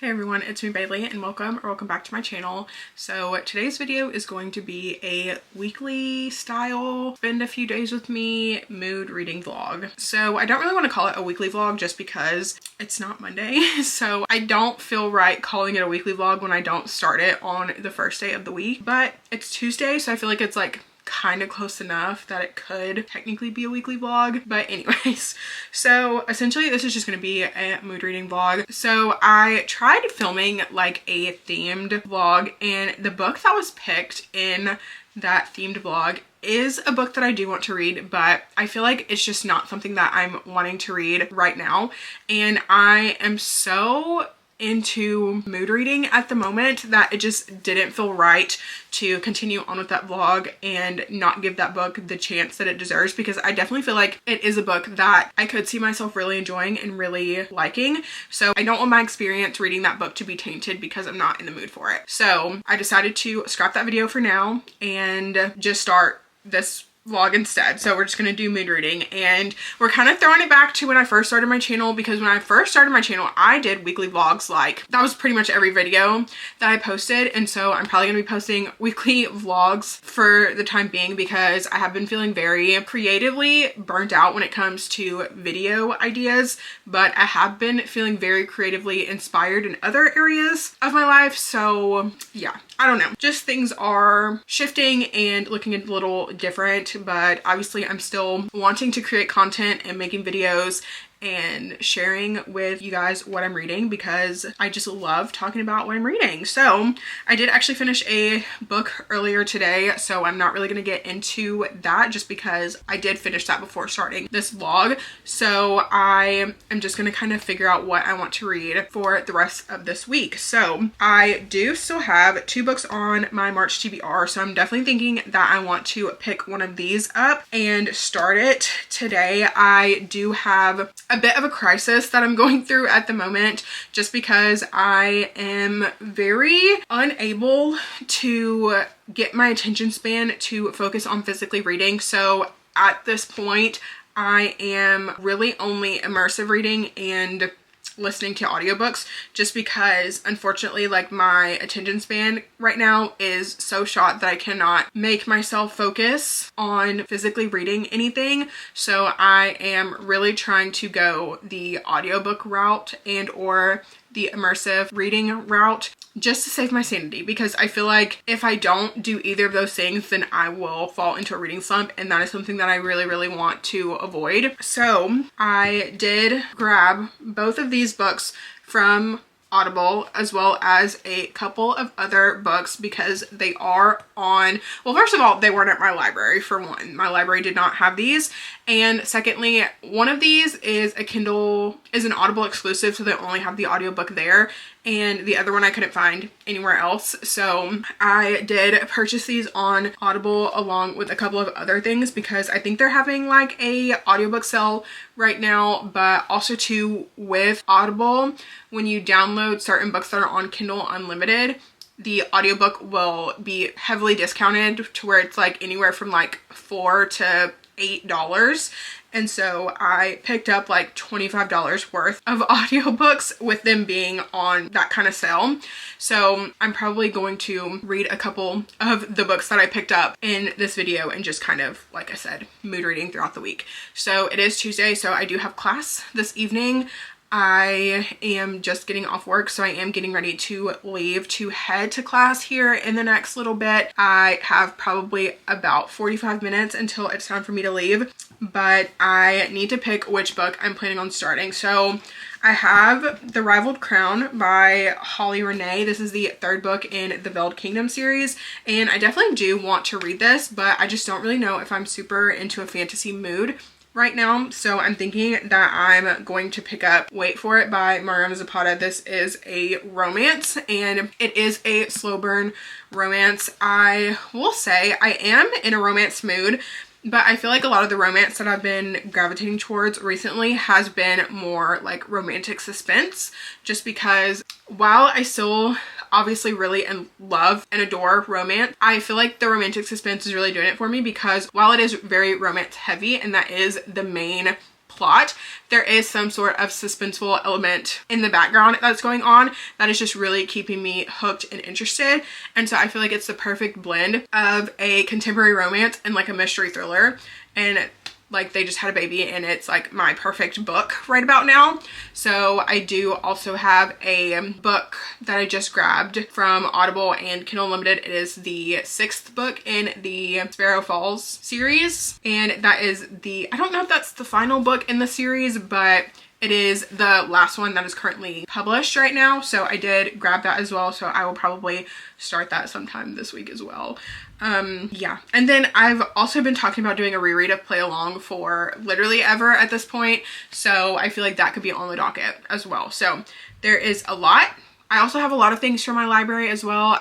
Hey everyone, it's me Bailey and welcome back to my channel. So today's video is going to be a weekly style spend a few days with me mood reading vlog. So I don't really want to call it a weekly vlog just because it's not Monday. So I don't feel right calling it a weekly vlog when I don't start it on the first day of the week, but it's Tuesday, so I feel like it's like kind of close enough that it could technically be a weekly vlog. But anyways, so essentially this is just going to be a mood reading vlog. So I tried filming like a themed vlog, and the book that was picked in that themed vlog is a book that I do want to read, but I feel like it's just not something that I'm wanting to read right now. And I am so into mood reading at the moment that it just didn't feel right to continue on with that vlog and not give that book the chance that it deserves, because I definitely feel like it is a book that I could see myself really enjoying and really liking. So I don't want my experience reading that book to be tainted because I'm not in the mood for it. So I decided to scrap that video for now and just start this vlog instead. So we're just gonna do mood reading, and we're kind of throwing it back to when I first started my channel, because when I first started my channel I did weekly vlogs. Like that was pretty much every video that I posted, and so I'm probably gonna be posting weekly vlogs for the time being because I have been feeling very creatively burnt out when it comes to video ideas, but I have been feeling very creatively inspired in other areas of my life. So yeah, I don't know, just things are shifting and looking a little different, but obviously I'm still wanting to create content and making videos and sharing with you guys what I'm reading because I just love talking about what I'm reading. So I did actually finish a book earlier today, so I'm not really going to get into that just because I did finish that before starting this vlog. So I am just going to kind of figure out what I want to read for the rest of this week. So I do still have 2 books on my March TBR, so I'm definitely thinking that I want to pick one of these up and start it today. I do have a bit of a crisis that I'm going through at the moment just because I am very unable to get my attention span to focus on physically reading. So at this point I am really only immersive reading and listening to audiobooks, just because unfortunately like my attention span right now is so short that I cannot make myself focus on physically reading anything. So I am really trying to go the audiobook route and or the immersive reading route just to save my sanity, because I feel like if I don't do either of those things then I will fall into a reading slump, and that is something that I really want to avoid. So I did grab both of these books from Audible as well as a couple of other books because they are on, well, first of all, they weren't at my library. For one, my library did not have these, and secondly, one of these is an Audible exclusive, so they only have the audiobook there, and the other one I couldn't find anywhere else. So I did purchase these on Audible along with a couple of other things because I think they're having like a audiobook sale right now, but also too with Audible, when you download certain books that are on Kindle Unlimited, the audiobook will be heavily discounted to where it's like anywhere from like $4 to $8. And so I picked up like $25 worth of audiobooks with them being on that kind of sale. So I'm probably going to read a couple of the books that I picked up in this video and just kind of, like I said, mood reading throughout the week. So it is Tuesday, so I do have class this evening. I am just getting off work, so I am getting ready to leave to head to class here in the next little bit. I have probably about 45 minutes until it's time for me to leave, but I need to pick which book I'm planning on starting. So I have The Rivaled Crown by Holly Renee. This is the 3rd book in the Veiled Kingdom series, and I definitely do want to read this, but I just don't really know if I'm super into a fantasy mood right now. So I'm thinking that I'm going to pick up Wait For It by Mariana Zapata. This is a romance, and it is a slow burn romance. I will say I am in a romance mood, but I feel like a lot of the romance that I've been gravitating towards recently has been more like romantic suspense, just because while I still obviously really love and adore romance, I feel like the romantic suspense is really doing it for me, because while it is very romance heavy and that is the main plot. There is some sort of suspenseful element in the background that's going on that is just really keeping me hooked and interested. And so I feel like it's the perfect blend of a contemporary romance and like a mystery thriller. And like they just had a baby, and it's like my perfect book right about now. So I do also have a book that I just grabbed from Audible and Kindle Unlimited. It is the 6th book in the Sparrow Falls series, and that is the, I don't know if that's the final book in the series, but it is the last one that is currently published right now. So I did grab that as well. So I will probably start that sometime this week as well. Yeah. And then I've also been talking about doing a reread of Play Along for literally ever at this point. So I feel like that could be on the docket as well. So there is a lot. I also have a lot of things from my library as well.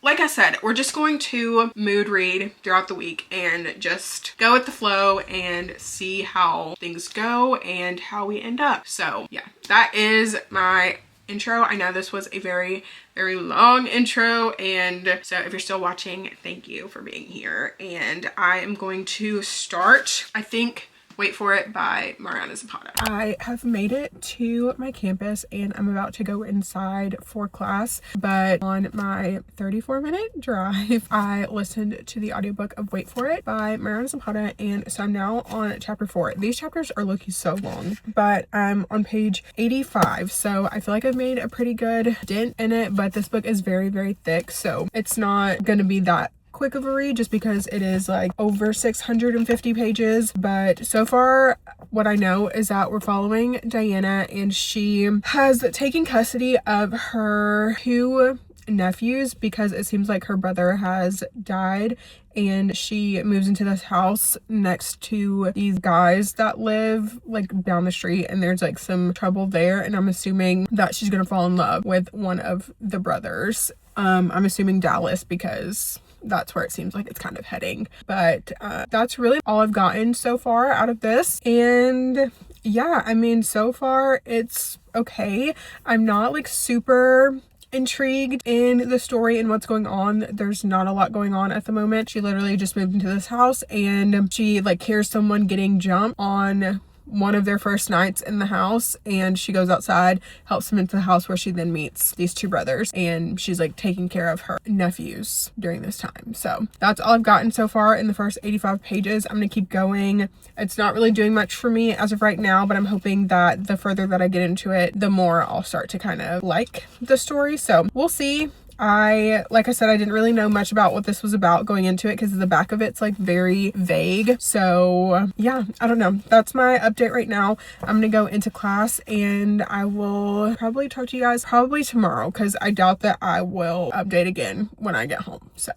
Like I said, we're just going to mood read throughout the week and just go with the flow and see how things go and how we end up. So yeah, that is my intro. I know this was a very long intro, and so if you're still watching, thank you for being here. And I am going to start, I think, Wait For It by Mariana Zapata. I have made it to my campus and I'm about to go inside for class, but on my 34-minute drive, I listened to the audiobook of Wait For It by Mariana Zapata, and so I'm now on chapter 4. These chapters are looking so long, but I'm on page 85, so I feel like I've made a pretty good dent in it, but this book is very thick, so it's not gonna be that quick of a read just because it is like over 650 pages. But so far what I know is that we're following Diana, and she has taken custody of her 2 nephews because it seems like her brother has died, and she moves into this house next to these guys that live like down the street, and there's like some trouble there, and I'm assuming that she's gonna fall in love with one of the brothers. I'm assuming Dallas because that's where it seems like it's kind of heading. But that's really all I've gotten so far out of this. And yeah, I mean, so far it's okay. I'm not like super intrigued in the story and what's going on. There's not a lot going on at the moment. She literally just moved into this house, and she like hears someone getting jumped on one of their first nights in the house, and she goes outside, helps them into the house, where she then meets these 2 brothers, and she's like taking care of her nephews during this time. So that's all I've gotten so far in the first 85 pages. I'm gonna keep going. It's not really doing much for me as of right now, but I'm hoping that the further that I get into it, the more I'll start to kind of like the story. So we'll see. Like I said, I didn't really know much about what this was about going into it because the back of it's like very vague. So yeah, I don't know. That's my update right now. I'm gonna go into class, and I will probably talk to you guys probably tomorrow because I doubt that I will update again when I get home. So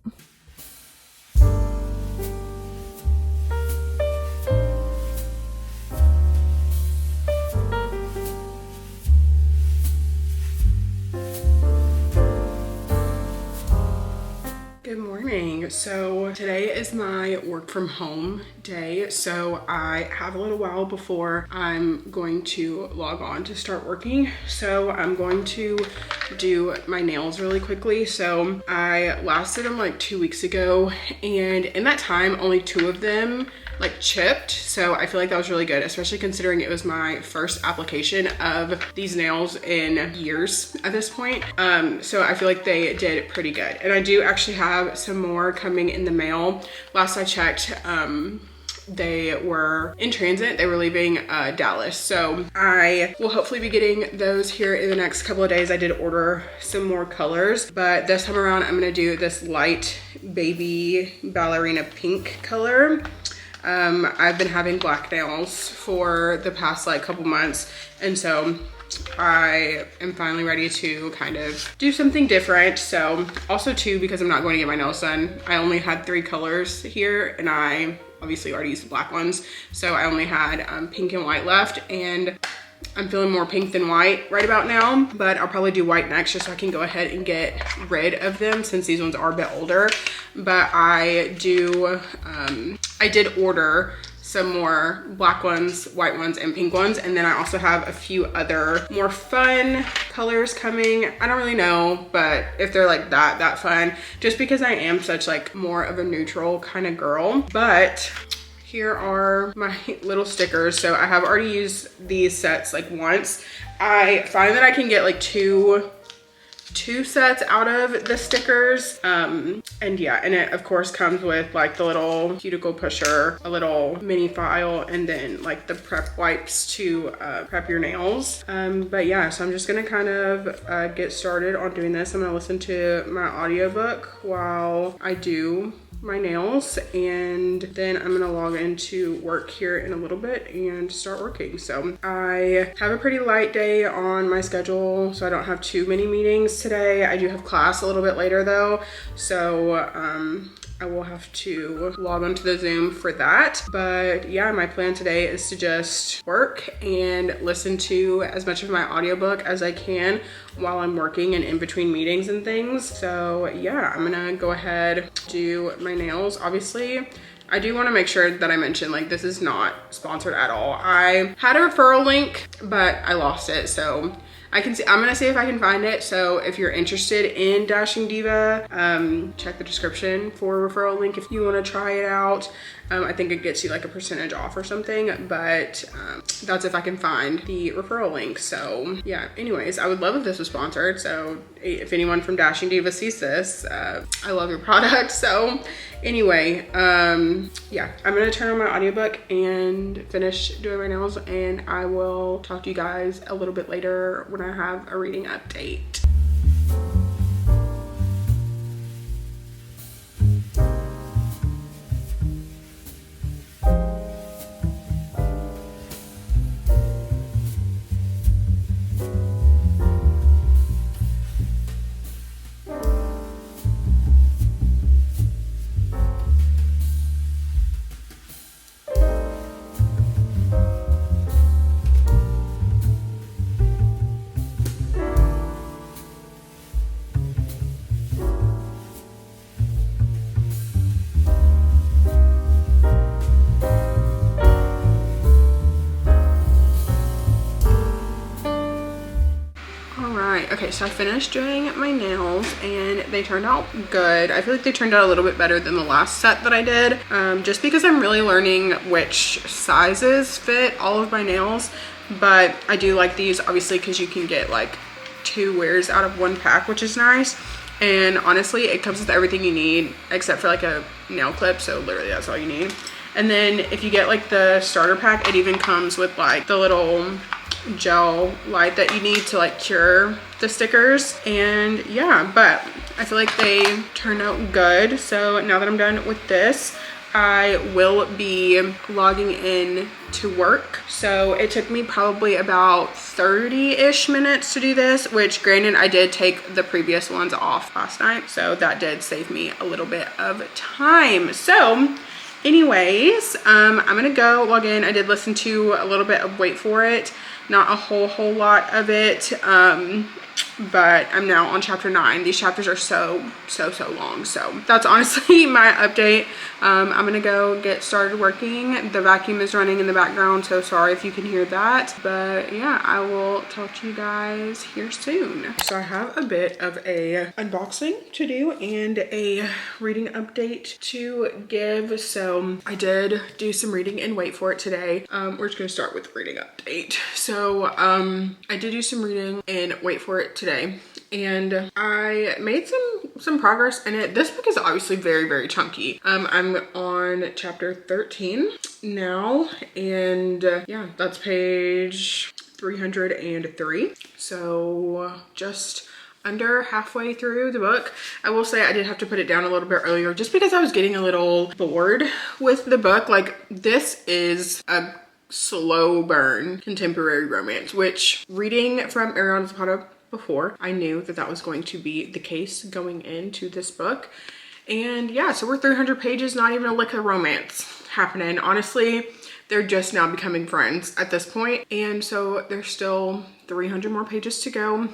good morning. So today is my work from home day, so I have a little while before I'm going to log on to start working. So I'm going to do my nails really quickly. So I last did them like 2 weeks ago, and in that time only 2 of them like chipped, so I feel like that was really good, especially considering it was my first application of these nails in years at this point. So I feel like they did pretty good, and I do actually have some more coming in the mail. Last I checked, they were in transit. They were leaving Dallas, so I will hopefully be getting those here in the next couple of days. I did order some more colors, but this time around I'm gonna do this light baby ballerina pink color. I've been having black nails for the past like couple months, and so I am finally ready to kind of do something different. So also too, because I'm not going to get my nails done, I only had 3 colors here, and I obviously already used the black ones, so I only had pink and white left, and I'm feeling more pink than white right about now, but I'll probably do white next just so I can go ahead and get rid of them since these ones are a bit older. But I did order some more black ones, white ones, and pink ones, and then I also have a few other more fun colors coming. I don't really know, but if they're like that fun, just because I am such like more of a neutral kind of girl. But Here are my little stickers. So I have already used these sets like once. I find that I can get like two sets out of the stickers. And yeah, and it of course comes with like the little cuticle pusher, a little mini file, and then like the prep wipes to prep your nails. But yeah, so I'm just gonna kind of get started on doing this. I'm gonna listen to my audiobook while I do my nails, and then I'm gonna log into work here in a little bit and start working. So I have a pretty light day on my schedule, so I don't have too many meetings today. I do have class a little bit later though, so I will have to log onto the Zoom for that. But yeah, my plan today is to just work and listen to as much of my audiobook as I can while I'm working and in between meetings and things. So yeah, I'm gonna go ahead, do my nails. Obviously, I do want to make sure that I mention, like, this is not sponsored at all. I had a referral link, but I lost it. So I'm gonna see if I can find it. So if you're interested in Dashing Diva, check the description for a referral link if you want to try it out. I think it gets you like a percentage off or something, but that's if I can find the referral link. So yeah, anyways, I would love if this was sponsored. So if anyone from Dashing Diva sees this, I love your product. So anyway, yeah, I'm gonna turn on my audiobook and finish doing my nails, and I will talk to you guys a little bit later when I have a reading update. Okay, so I finished doing my nails and they turned out good. I feel like they turned out a little bit better than the last set that I did, just because I'm really learning which sizes fit all of my nails. But I do like these, obviously, because you can get like 2 wears out of 1 pack, which is nice. And honestly, it comes with everything you need except for like a nail clip, so literally that's all you need. And then if you get like the starter pack, it even comes with like the little gel light that you need to like cure the stickers. And yeah, but I feel like they turned out good. So now that I'm done with this, I will be logging in to work. So it took me probably about 30-ish minutes to do this, which granted I did take the previous ones off last night, so that did save me a little bit of time. So anyways, I'm gonna go log in. I did listen to a little bit of Wait For It, not a whole lot of it, but I'm now on chapter 9. These chapters are so long, so that's honestly my update. I'm gonna go get started working. The vacuum is running in the background, so sorry if you can hear that, but yeah, I will talk to you guys here soon. So I have a bit of a unboxing to do and a reading update to give. So I did do some reading and Wait For It today. We're just gonna start with the reading update. So I did do some reading and Wait For It today, and I made some progress in it. This book is obviously very chunky. I'm on chapter 13 now, and yeah, that's page 303. So just under halfway through the book. I will say I did have to put it down a little bit earlier just because I was getting a little bored with the book. Like, this is a slow burn contemporary romance, which reading from Ariana Zapata before, I knew that that was going to be the case going into this book. And yeah, so we're 300 pages, not even a lick of romance happening. Honestly, they're just now becoming friends at this point. And so they're still 300 more pages to go.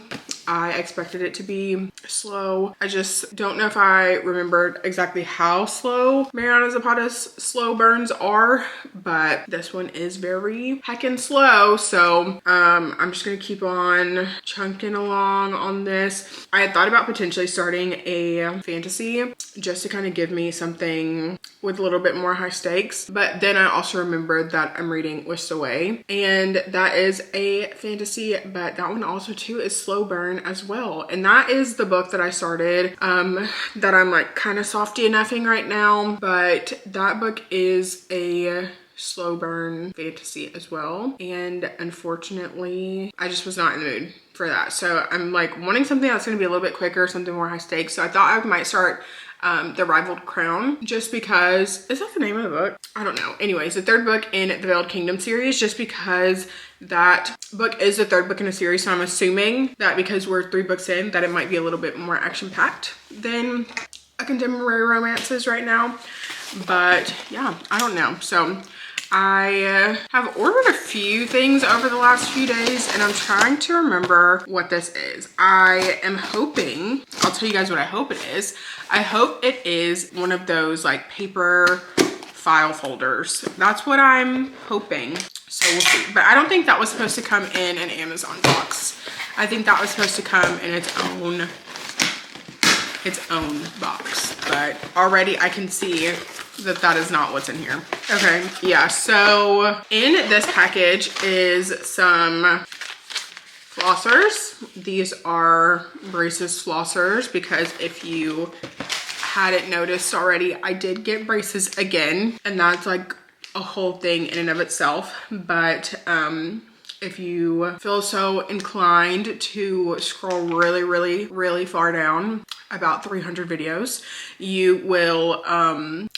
I expected it to be slow. I just don't know if I remembered exactly how slow Mariana Zapata's slow burns are, but this one is very heckin' slow. So I'm just gonna keep on chunking along on this. I had thought about potentially starting a fantasy just to kind of give me something with a little bit more high stakes. But then I also remembered that I'm reading Whisked Away, and that is a fantasy, but that one also too is slow burn as well. And that is the book that I started that I'm like kind of softy enoughing right now, but that book is a slow burn fantasy as well, and unfortunately I just was not in the mood for that. So I'm like wanting something that's going to be a little bit quicker, something more high stakes. So I thought I might start The Rivaled Crown, just because, is that the name of the book? I don't know. Anyways, the third book in the Veiled Kingdom series, just because that book is the third book in a series. So I'm assuming that because we're 3 books in, that it might be a little bit more action packed than a contemporary romances right now. But yeah, I don't know. So I have ordered a few things over the last few days, and I'm trying to remember what this is. I am hoping, I'll tell you guys what I hope it is. I hope it is one of those like paper file folders. That's what I'm hoping. So we'll see. But I don't think that was supposed to come in an Amazon box. I think that was supposed to come in its own box. But already I can see that that is not what's in here. Okay, yeah, so in this package is some flossers. These are braces flossers, because if you hadn't noticed already, I did get braces again, and that's like a whole thing in and of itself. But if you feel so inclined to scroll really far down, about 300 videos, you will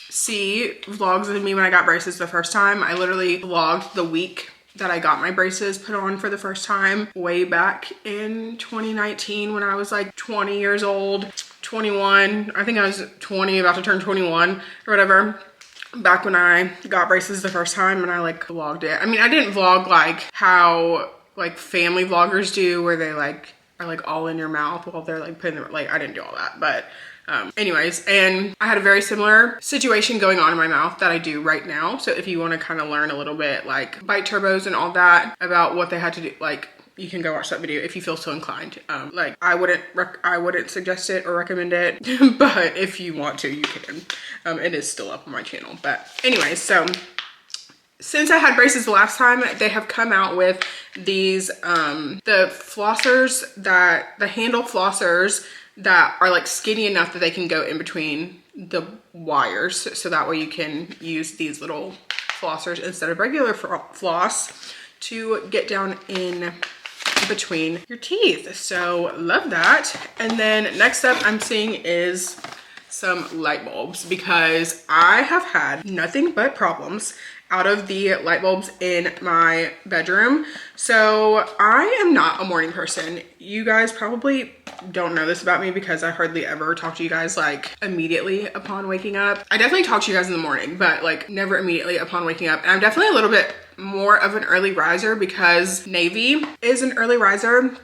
see vlogs of me when I got braces the first time. I literally vlogged the week that I got my braces put on for the first time way back in 2019 when I was like 20 years old, 21. I think I was 20, about to turn 21 or whatever, back when I got braces the first time, and I like vlogged it. I mean, I didn't vlog like how like family vloggers do, where they like are like all in your mouth while they're like putting their, like, I didn't do all that, but anyways, and I had a very similar situation going on in my mouth that I do right now. So if you want to kind of learn a little bit like bite turbos and all that about what they had to do, like, you can go watch that video if you feel so inclined. Like I wouldn't suggest it or recommend it, but if you want to, you can. It is still up on my channel. But anyways, so since I had braces the last time, they have come out with these the flossers, that the handle flossers that are like skinny enough that they can go in between the wires, so that way you can use these little flossers instead of regular floss to get down in between your teeth. So love that. And then next up I'm seeing is some light bulbs, because I have had nothing but problems out of the light bulbs in my bedroom. So I am not a morning person. You guys probably don't know this about me, because I hardly ever talk to you guys like immediately upon waking up. I definitely talk to you guys in the morning, but like never immediately upon waking up. And I'm definitely a little bit more of an early riser, because Navy is an early riser.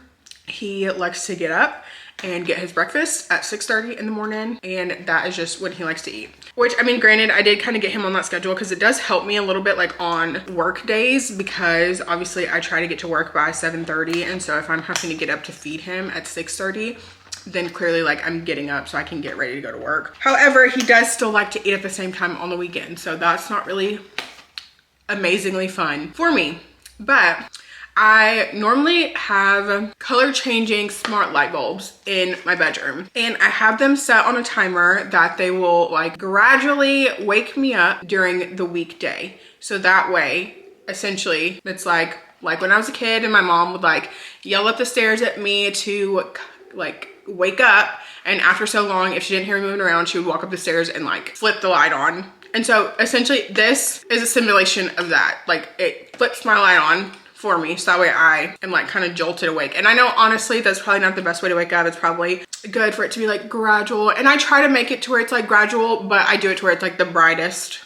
He likes to get up and get his breakfast at 6:30 in the morning, and that is just when he likes to eat. Which, I mean, granted, I did kind of get him on that schedule because it does help me a little bit like on work days, because obviously I try to get to work by 7:30, and so if I'm having to get up to feed him at 6:30, then clearly like I'm getting up so I can get ready to go to work. However, he does still like to eat at the same time on the weekend, so that's not really amazingly fun for me. But I normally have color changing smart light bulbs in my bedroom, and I have them set on a timer that they will like gradually wake me up during the weekday. So that way, essentially, it's like when I was a kid and my mom would like yell up the stairs at me to like wake up, and after so long, if she didn't hear me moving around, she would walk up the stairs and like flip the light on. And so essentially this is a simulation of that. Like it flips my light on for me, so that way I am like kind of jolted awake. And I know honestly that's probably not the best way to wake up. It's probably good for it to be like gradual, and I try to make it to where it's like gradual, but I do it to where it's like the brightest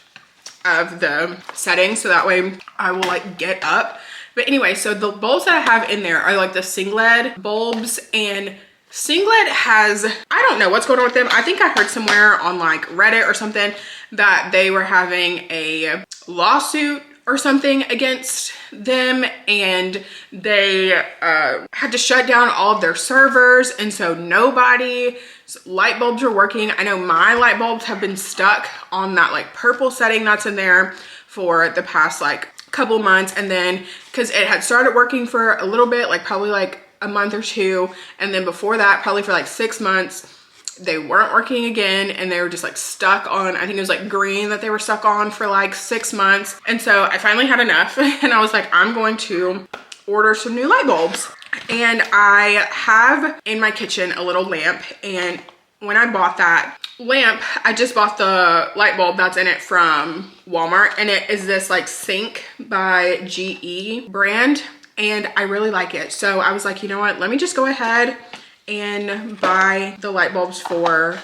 of the settings, so that way I will like get up But anyway, so the bulbs that I have in there are like the Singlet bulbs, and Singlet has, I don't know what's going on with them. I think I heard somewhere on like Reddit or something that they were having a lawsuit or something against them, and they had to shut down all of their servers, and so nobody's light bulbs are working. I know my light bulbs have been stuck on that like purple setting that's in there for the past like couple months, and then because it had started working for a little bit, like probably like a month or two, and then before that probably for like 6 months they weren't working again, and they were just like stuck on, I think it was like green that they were stuck on for like 6 months. And so I finally had enough and I was like, I'm going to order some new light bulbs. And I have in my kitchen a little lamp, and when I bought that lamp, I just bought the light bulb that's in it from Walmart, and it is this like Sync by GE brand, and I really like it. So I was like, you know what, let me just go ahead and buy the light bulbs for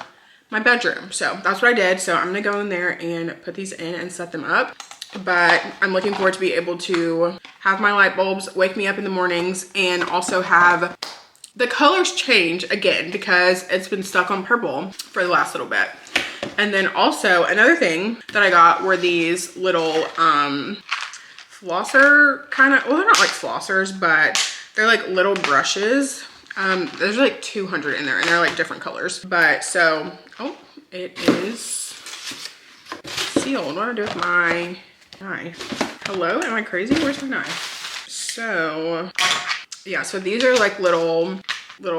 my bedroom. So that's what I did. So I'm gonna go in there and put these in and set them up. But I'm looking forward to be able to have my light bulbs wake me up in the mornings, and also have the colors change again because it's been stuck on purple for the last little bit. And then also another thing that I got were these little flosser kind of, well, they're not like flossers, but they're like little brushes. There's like 200 in there, and they're like different colors. But so, oh, it is sealed. What do I do with my knife? Hello, am I crazy? Where's my knife? So yeah, so these are like little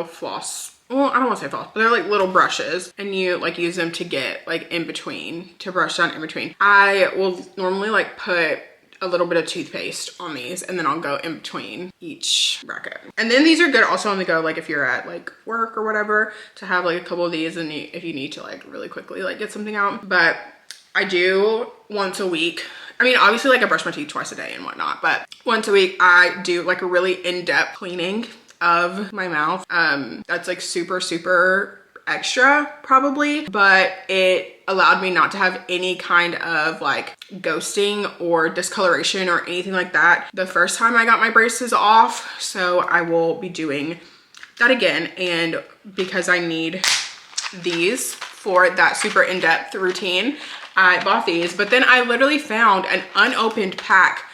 floss. Well, I don't want to say floss, but they're like little brushes, and you like use them to get like in between, to brush down in between. I will normally like put a little bit of toothpaste on these, and then I'll go in between each bracket. And then these are good also on the go, like if you're at like work or whatever, to have like a couple of these, and if you need to like really quickly like get something out. But I do once a week. I mean, obviously like I brush my teeth twice a day and whatnot, but once a week I do like a really in-depth cleaning of my mouth. That's like super extra probably, but it allowed me not to have any kind of like ghosting or discoloration or anything like that the first time I got my braces off. So I will be doing that again, and because I need these for that super in-depth routine, I bought these. But then I literally found an unopened pack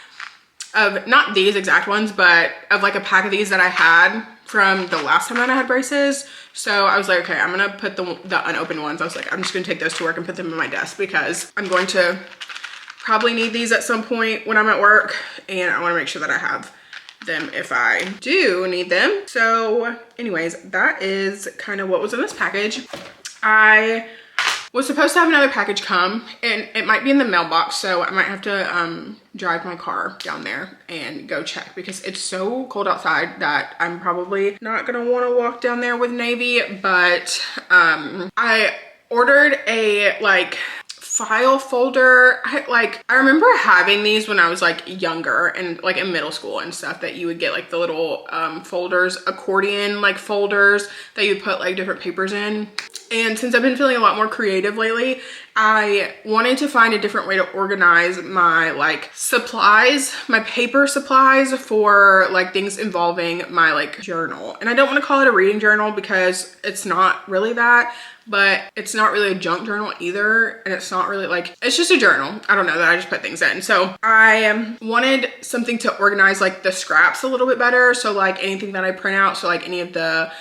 of, not these exact ones, but of like a pack of these that I had from the last time that I had braces. So I was like, okay, I'm gonna put the unopened ones. I was like, I'm just gonna take those to work and put them in my desk, because I'm going to probably need these at some point when I'm at work, and I wanna make sure that I have them if I do need them. So anyways, that is kind of what was in this package. I was supposed to have another package come, and it might be in the mailbox, so I might have to drive my car down there and go check, because it's so cold outside that I'm probably not gonna want to walk down there with Navy. But I ordered a like file folder. I remember having these when I was like younger and like in middle school and stuff, that you would get like the little folders, accordion like folders that you put like different papers in. And since I've been feeling a lot more creative lately, I wanted to find a different way to organize my like supplies, my paper supplies for like things involving my like journal. And I don't want to call it a reading journal because it's not really that, but it's not really a junk journal either. And it's not really like, it's just a journal. I don't know, that I just put things in. So I wanted something to organize like the scraps a little bit better. So like anything that I print out, so like any of the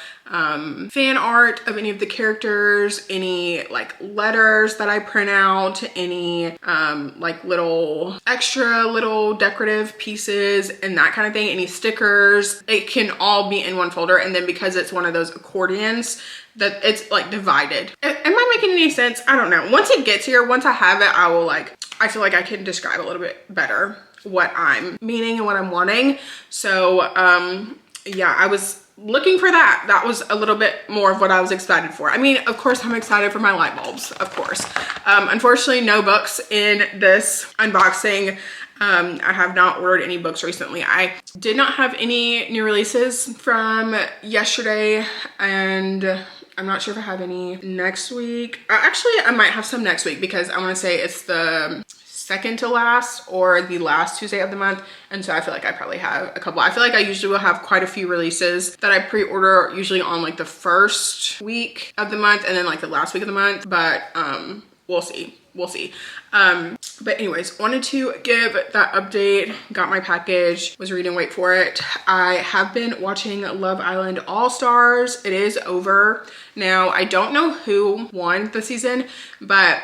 fan art of any of the characters, any like letters that I print out, any like little extra little decorative pieces and that kind of thing, any stickers, it can all be in one folder. And then because it's one of those accordions, that it's like divided. Am I making any sense? I don't know. Once it gets here, once I have it, I will like, I feel like I can describe a little bit better what I'm meaning and what I'm wanting. So yeah, I was looking for that. That was a little bit more of what I was excited for. I mean, of course I'm excited for my light bulbs, of course. Unfortunately, no books in this unboxing. I have not ordered any books recently. I did not have any new releases from yesterday, and I'm not sure if I have any next week. Actually, I might have some next week, because I want to say it's the second to last or the last Tuesday of the month. And so I feel like I probably have a couple. I feel like I usually will have quite a few releases that I pre-order usually on like the first week of the month and then like the last week of the month, but we'll see. We'll see. But anyways, wanted to give that update. Got my package, was reading, wait for it. I have been watching Love Island All Stars. It is over now. I don't know who won the season, but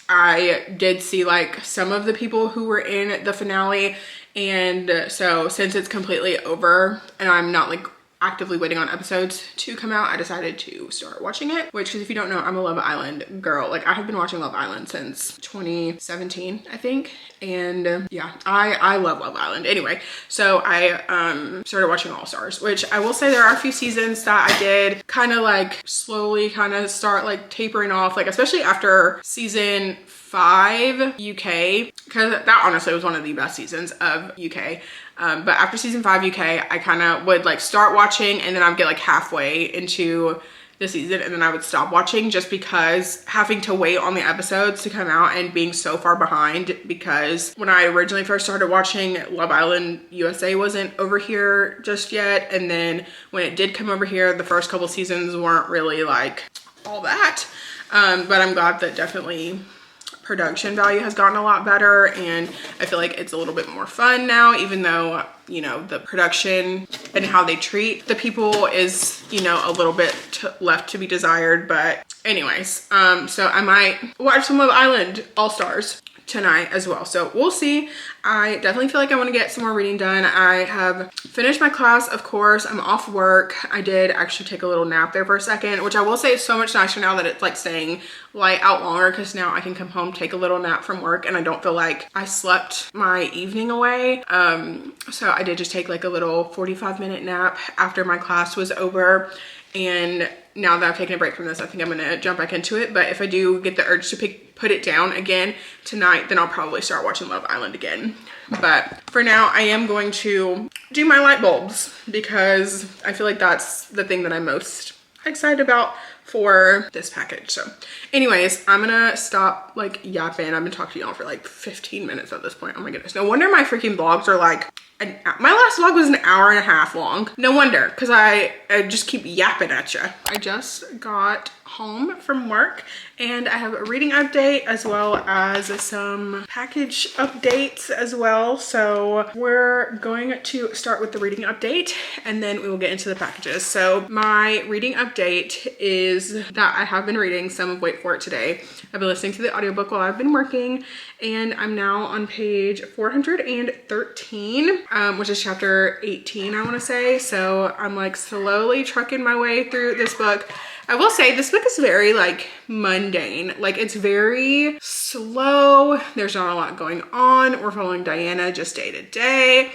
I did see like some of the people who were in the finale. And so since it's completely over and I'm not like actively waiting on episodes to come out, I decided to start watching it, which, because if you don't know, I'm a Love Island girl. Like, I have been watching Love Island since 2017, I think. And yeah, I love Love Island. Anyway, so I started watching All Stars, which I will say there are a few seasons that I did kind of like slowly kind of start like tapering off, like especially after season 5 UK, because that honestly was one of the best seasons of UK. But after season 5 UK, I kind of would like start watching and then I'd get like halfway into the season and then I would stop watching, just because having to wait on the episodes to come out and being so far behind, because when I originally first started watching, Love Island USA wasn't over here just yet. And then when it did come over here, the first couple seasons weren't really like all that. But I'm glad that definitely production value has gotten a lot better and I feel like it's a little bit more fun now, even though, you know, the production and how they treat the people is, you know, a little bit left to be desired. But anyways, so I might watch some Love Island All Stars tonight as well, so we'll see. I definitely feel like I want to get some more reading done. I have finished my class, of course. I'm off work. I did actually take a little nap there for a second, which I will say is so much nicer now that it's like staying light out longer, because now I can come home, take a little nap from work, and I don't feel like I slept my evening away. So I did just take like a little 45-minute nap after my class was over. And now that I've taken a break from this, I think I'm gonna jump back into it. But if I do get the urge to put it down again tonight, then I'll probably start watching Love Island again. But for now, I am going to do my light bulbs, because I feel like that's the thing that I'm most excited about for this package. So anyways, I'm gonna stop like yapping. I've been talking to y'all for like 15 minutes at this point. Oh my goodness. No wonder my freaking vlogs are like my last vlog was an hour and a half long. No wonder, because I just keep yapping at you. I just got home from work and I have a reading update as well as some package updates as well. So we're going to start with the reading update and then we will get into the packages. So my reading update is that I have been reading some of Wait For It today. I've been listening to the audiobook while I've been working, and I'm now on page 413, which is chapter 18, I want to say. So I'm like slowly trucking my way through this book. I will say this book is very like mundane. Like, it's very slow. There's not a lot going on. We're following Diana just day to day.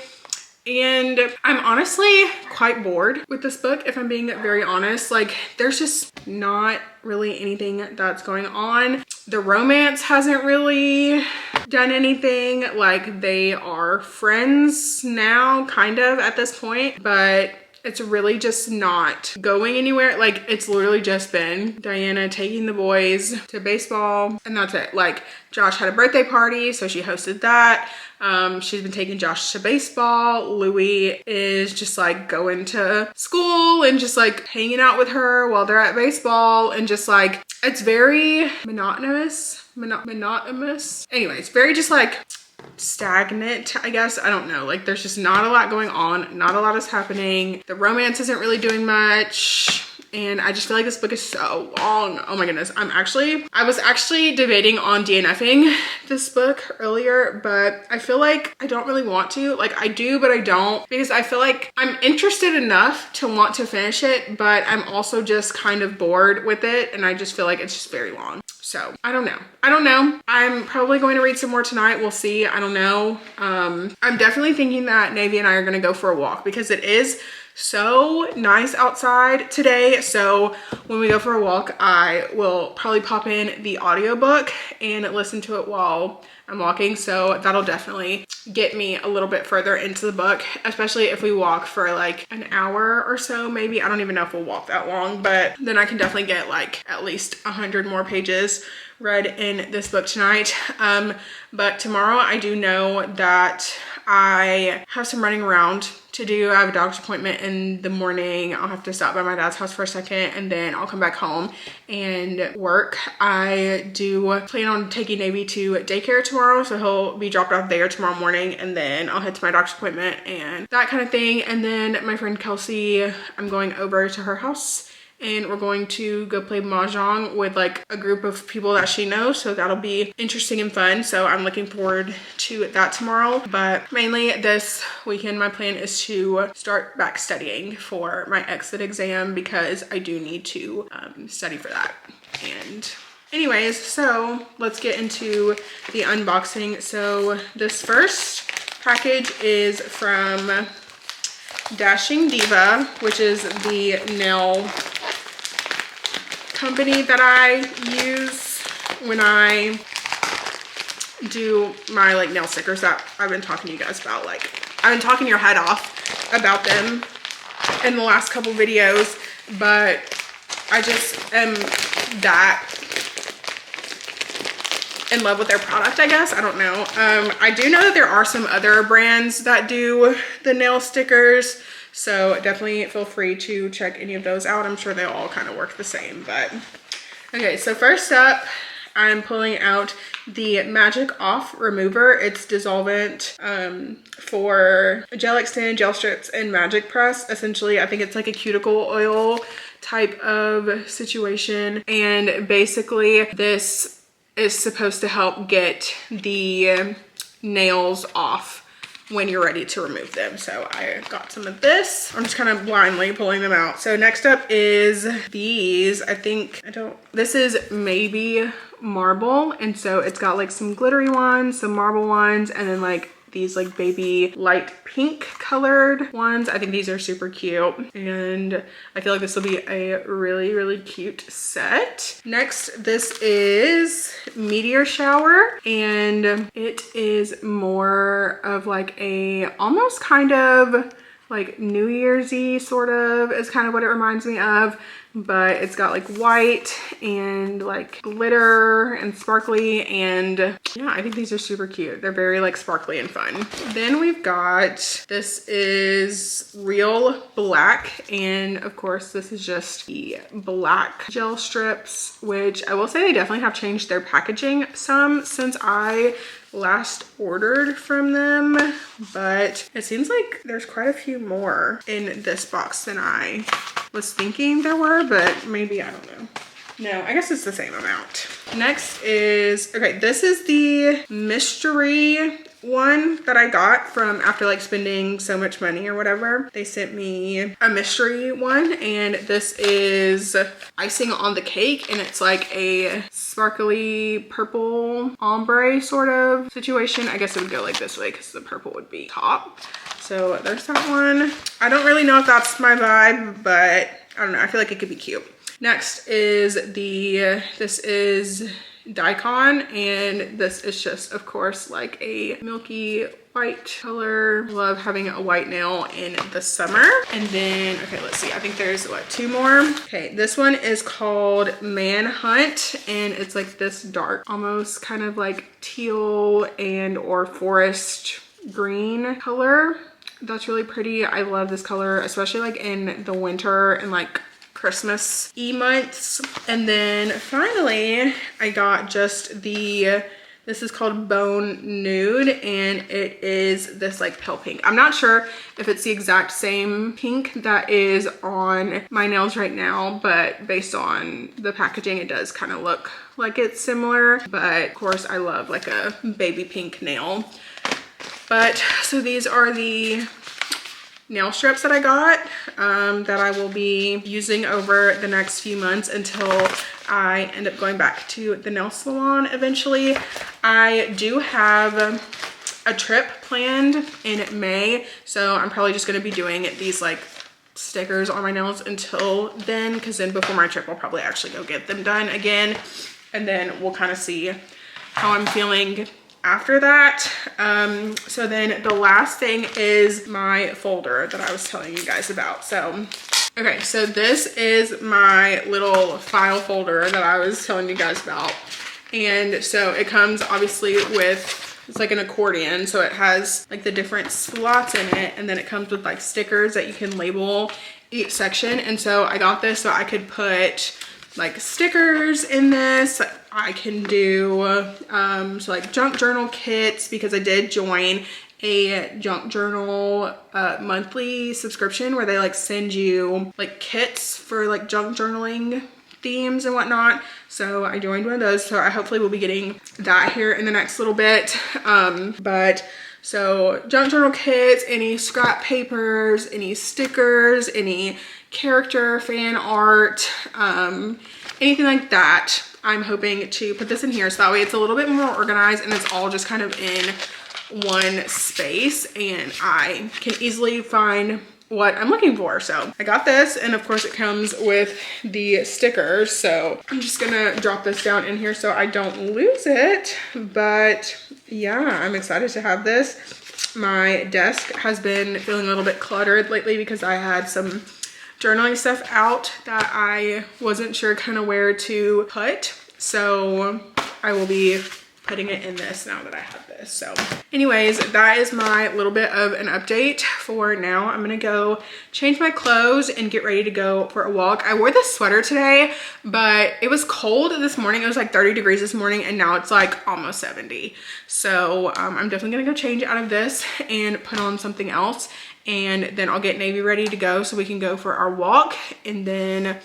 And I'm honestly quite bored with this book, if I'm being very honest. Like, there's just not really anything that's going on. The romance hasn't really done anything. Like, they are friends now, kind of, at this point, but it's really just not going anywhere. Like, it's literally just been Diana taking the boys to baseball and that's it. Like, Josh had a birthday party, so she hosted that. She's been taking Josh to baseball. Louis is just like going to school and just like hanging out with her while they're at baseball, and just like, it's very monotonous. Anyways, very just like stagnant, I guess. I don't know. Like, there's just not a lot going on. Not a lot is happening. The romance isn't really doing much. And I just feel like this book is so long. Oh my goodness. I was actually debating on DNFing this book earlier, but I feel like I don't really want to. Like, I do, but I don't, because I feel like I'm interested enough to want to finish it, but I'm also just kind of bored with it. And I just feel like it's just very long. So I don't know. I'm probably going to read some more tonight. We'll see. I don't know. I'm definitely thinking that Navy and I are going to go for a walk, because it is so nice outside today. So when we go for a walk, I will probably pop in the audiobook and listen to it while I'm walking. So that'll definitely get me a little bit further into the book, especially if we walk for like an hour or so, maybe. I don't even know if we'll walk that long, but then I can definitely get like at least 100 more pages read in this book tonight. But tomorrow I do know that I have some running around to do. I have a doctor's appointment in the morning. I'll have to stop by my dad's house for a second and then I'll come back home and work. I do plan on taking Navy to daycare tomorrow, so he'll be dropped off there tomorrow morning, and then I'll head to my doctor's appointment and that kind of thing. And then my friend Kelsey, I'm going over to her house and we're going to go play mahjong with like a group of people that she knows, so that'll be interesting and fun. So I'm looking forward to that tomorrow. But mainly this weekend my plan is to start back studying for my exit exam, because I do need to study for that. And anyways, so let's get into the unboxing. So this first package is from Dashing Diva, which is the nail company that I use when I do my like nail stickers that I've been talking to you guys about. Like, I've been talking your head off about them in the last couple videos, but I just am that in love with their product, I guess. I don't know. I do know that there are some other brands that do the nail stickers, so definitely feel free to check any of those out. I'm sure they all kind of work the same. But okay, so first up, I'm pulling out the Magic Off Remover. It's dissolvent for gel extend, gel strips, and magic press. Essentially, I think it's like a cuticle oil type of situation. And basically, this is supposed to help get the nails off when you're ready to remove them. So I got some of this. I'm just kind of blindly pulling them out. So next up is these. This is maybe marble. And so it's got like some glittery ones, some marble ones, and then like these like baby light pink colored ones. I think these are super cute, and I feel like this will be a really, really cute set. Next, this is Meteor Shower, and it is more of like a almost kind of like New Year's-y sort of is kind of what it reminds me of, but it's got like white and like glitter and sparkly, and yeah, I think these are super cute. They're very like sparkly and fun. Then we've got, this is Real Black, and of course this is just the black gel strips, which I will say they definitely have changed their packaging some since I last ordered from them, but it seems like there's quite a few more in this box than I was thinking there were, but maybe, I don't know. No, I guess it's the same amount. Next is, okay, this is the mystery one that I got from after like spending so much money or whatever. They sent me a mystery one, and this is icing on the cake, and it's like a sparkly purple ombre sort of situation. I guess it would go like this way because the purple would be top. So there's that one. I don't really know if that's my vibe, but I don't know. I feel like it could be cute. Next is this is Daikon, and this is just, of course, like a milky white color. Love having a white nail in the summer. And then, okay, let's see. I think there's what, 2 more. Okay, this one is called Manhunt, and it's like this dark, almost kind of like teal and or forest green color. That's really pretty. I love this color, especially like in the winter and like Christmas-y months. And then finally, I got just this is called Bone Nude, and it is this like pale pink. I'm not sure if it's the exact same pink that is on my nails right now, but based on the packaging, it does kind of look like it's similar. But of course, I love like a baby pink nail. But so these are the nail strips that I got that I will be using over the next few months until I end up going back to the nail salon eventually. I do have a trip planned in May, so I'm probably just going to be doing these like stickers on my nails until then, because then before my trip I'll probably actually go get them done again, and then we'll kind of see how I'm feeling after that. So then the last thing is my folder that I was telling you guys about. So okay, so this is my little file folder that I was telling you guys about. And so it comes obviously with, it's like an accordion. So it has like the different slots in it. And then it comes with like stickers that you can label each section. And so I got this so I could put like stickers in this. I can do so like junk journal kits, because I did join a junk journal monthly subscription where they like send you like kits for like junk journaling themes and whatnot. So I joined one of those, so I hopefully will be getting that here in the next little bit. But so junk journal kits, any scrap papers, any stickers, any character fan art, anything like that, I'm hoping to put this in here so that way it's a little bit more organized and it's all just kind of in one space and I can easily find what I'm looking for. So I got this, and of course it comes with the stickers. So I'm just gonna drop this down in here so I don't lose it. But yeah, I'm excited to have this. My desk has been feeling a little bit cluttered lately because I had some journaling stuff out that I wasn't sure kind of where to put. So I will be putting it in this now that I have this. So anyways, that is my little bit of an update for now. I'm gonna go change my clothes and get ready to go for a walk. I wore this sweater today, but it was cold this morning. It was like 30 degrees this morning, and now it's like almost 70. So I'm definitely gonna go change out of this and put on something else, and then I'll get Navy ready to go so we can go for our walk. And then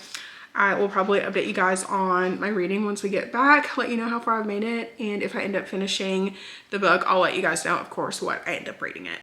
I will probably update you guys on my reading once we get back, let you know how far I've made it, and if I end up finishing the book, I'll let you guys know, of course, what I end up reading it.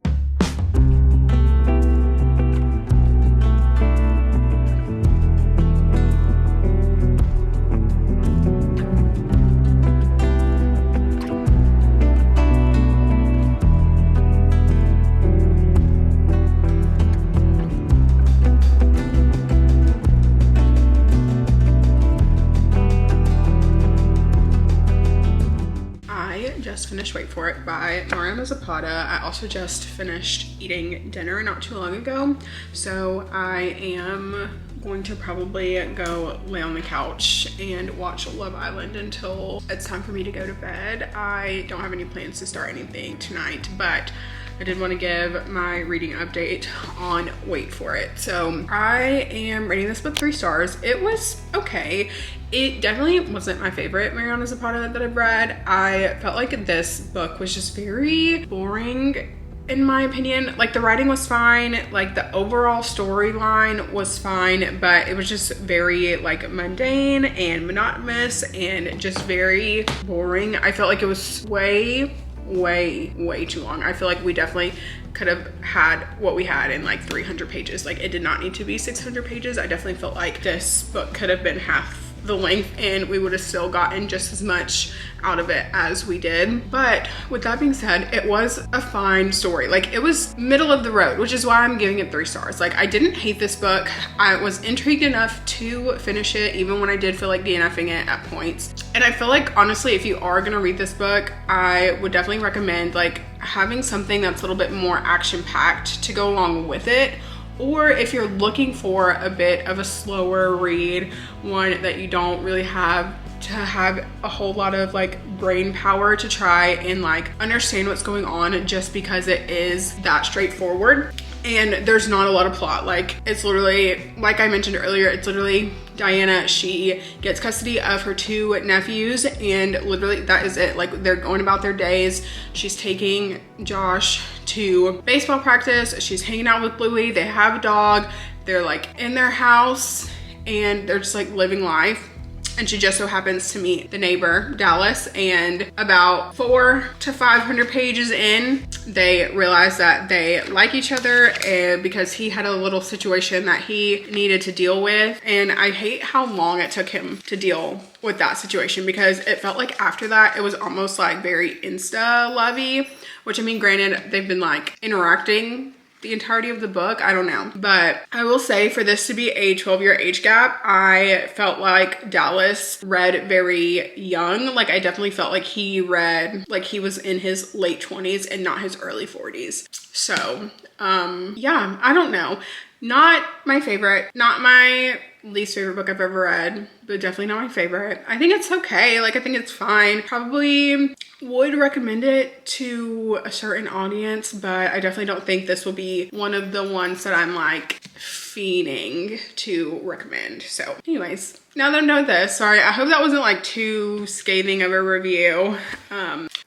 Finished Wait For It by Mariana Zapata. I also just finished eating dinner not too long ago, so I am going to probably go lay on the couch and watch Love Island until it's time for me to go to bed. I don't have any plans to start anything tonight, but I did want to give my reading update on Wait For It. So I am rating this book 3 stars. It was okay. It definitely wasn't my favorite Mariana Zapata that I've read. I felt like this book was just very boring in my opinion. Like the writing was fine, like the overall storyline was fine, but it was just very like mundane and monotonous and just very boring. I felt like it was way too long. I feel like we definitely could have had what we had in like 300 pages. Like it did not need to be 600 pages. I definitely felt like this book could have been half the length and we would have still gotten just as much out of it as we did. But with that being said, it was a fine story. Like it was middle of the road, which is why I'm giving it 3 stars. Like I didn't hate this book. I was intrigued enough to finish it, even when I did feel like DNFing it at points. And I feel like honestly, if you are gonna read this book, I would definitely recommend like having something that's a little bit more action-packed to go along with it. Or if you're looking for a bit of a slower read, one that you don't really have to have a whole lot of like brain power to try and like understand what's going on, just because it is that straightforward and there's not a lot of plot. Like it's literally, like I mentioned earlier, it's literally Diana, she gets custody of her 2 nephews and literally that is it. Like they're going about their days. She's taking Josh to baseball practice. She's hanging out with Bluey. They have a dog. They're like in their house and they're just like living life. And she just so happens to meet the neighbor, Dallas, and about 400 to 500 pages in, they realize that they like each other because he had a little situation that he needed to deal with. And I hate how long it took him to deal with that situation, because it felt like after that, it was almost like very insta-lovey, which I mean, granted, they've been like interacting the entirety of the book. I don't know. But I will say, for this to be a 12-year age gap, I felt like Dallas read very young. Like, I definitely felt like he read like he was in his late 20s and not his early 40s. So, yeah, I don't know. Not my favorite, not my least favorite book I've ever read, but definitely not my favorite. I think it's okay. Like, I think it's fine. Probably would recommend it to a certain audience, but I definitely don't think this will be one of the ones that I'm like fiending to recommend. So anyways, now that I'm done with this, sorry, I hope that wasn't like too scathing of a review.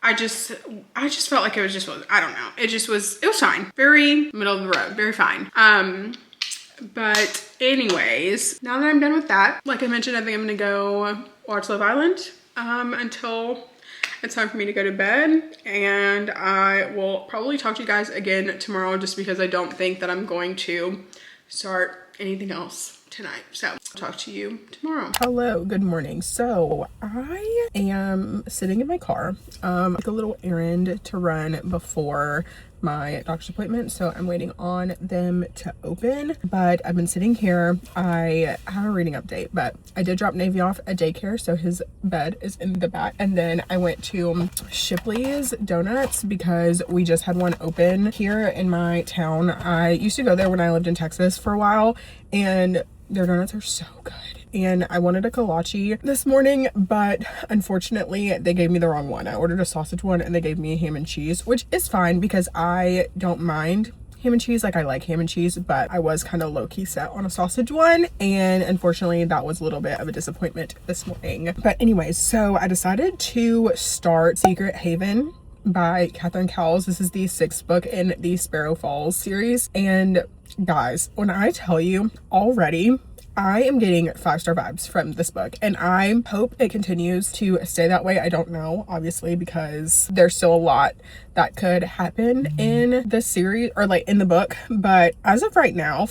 I just felt like it was I don't know. It was fine. Very middle of the road, very fine. But anyways, now that I'm done with that, like I mentioned, I think I'm gonna go watch Love Island until it's time for me to go to bed, and I will probably talk to you guys again tomorrow, just because I don't think that I'm going to start anything else tonight. So I'll talk to you tomorrow. Hello, good morning. So I am sitting in my car, like a little errand to run before my doctor's appointment, so I'm waiting on them to open. But I've been sitting here. I have a reading update, but I did drop Navy off at daycare, so his bed is in the back. And then I went to Shipley's Donuts because we just had one open here in my town. I used to go there when I lived in Texas for a while, and their donuts are so good. And I wanted a kolache this morning, but unfortunately they gave me the wrong one. I ordered a sausage one and they gave me ham and cheese, which is fine because I don't mind ham and cheese. Like, I like ham and cheese, but I was kind of low-key set on a sausage one, and unfortunately that was a little bit of a disappointment this morning. But anyways, so I decided to start Secret Haven by Catherine Cowles. This is the 6th book in the Sparrow Falls series, and guys, when I tell you, already I am getting 5-star vibes from this book, and I hope it continues to stay that way. I don't know, obviously, because there's still a lot that could happen in this series, or like in the book, but as of right now,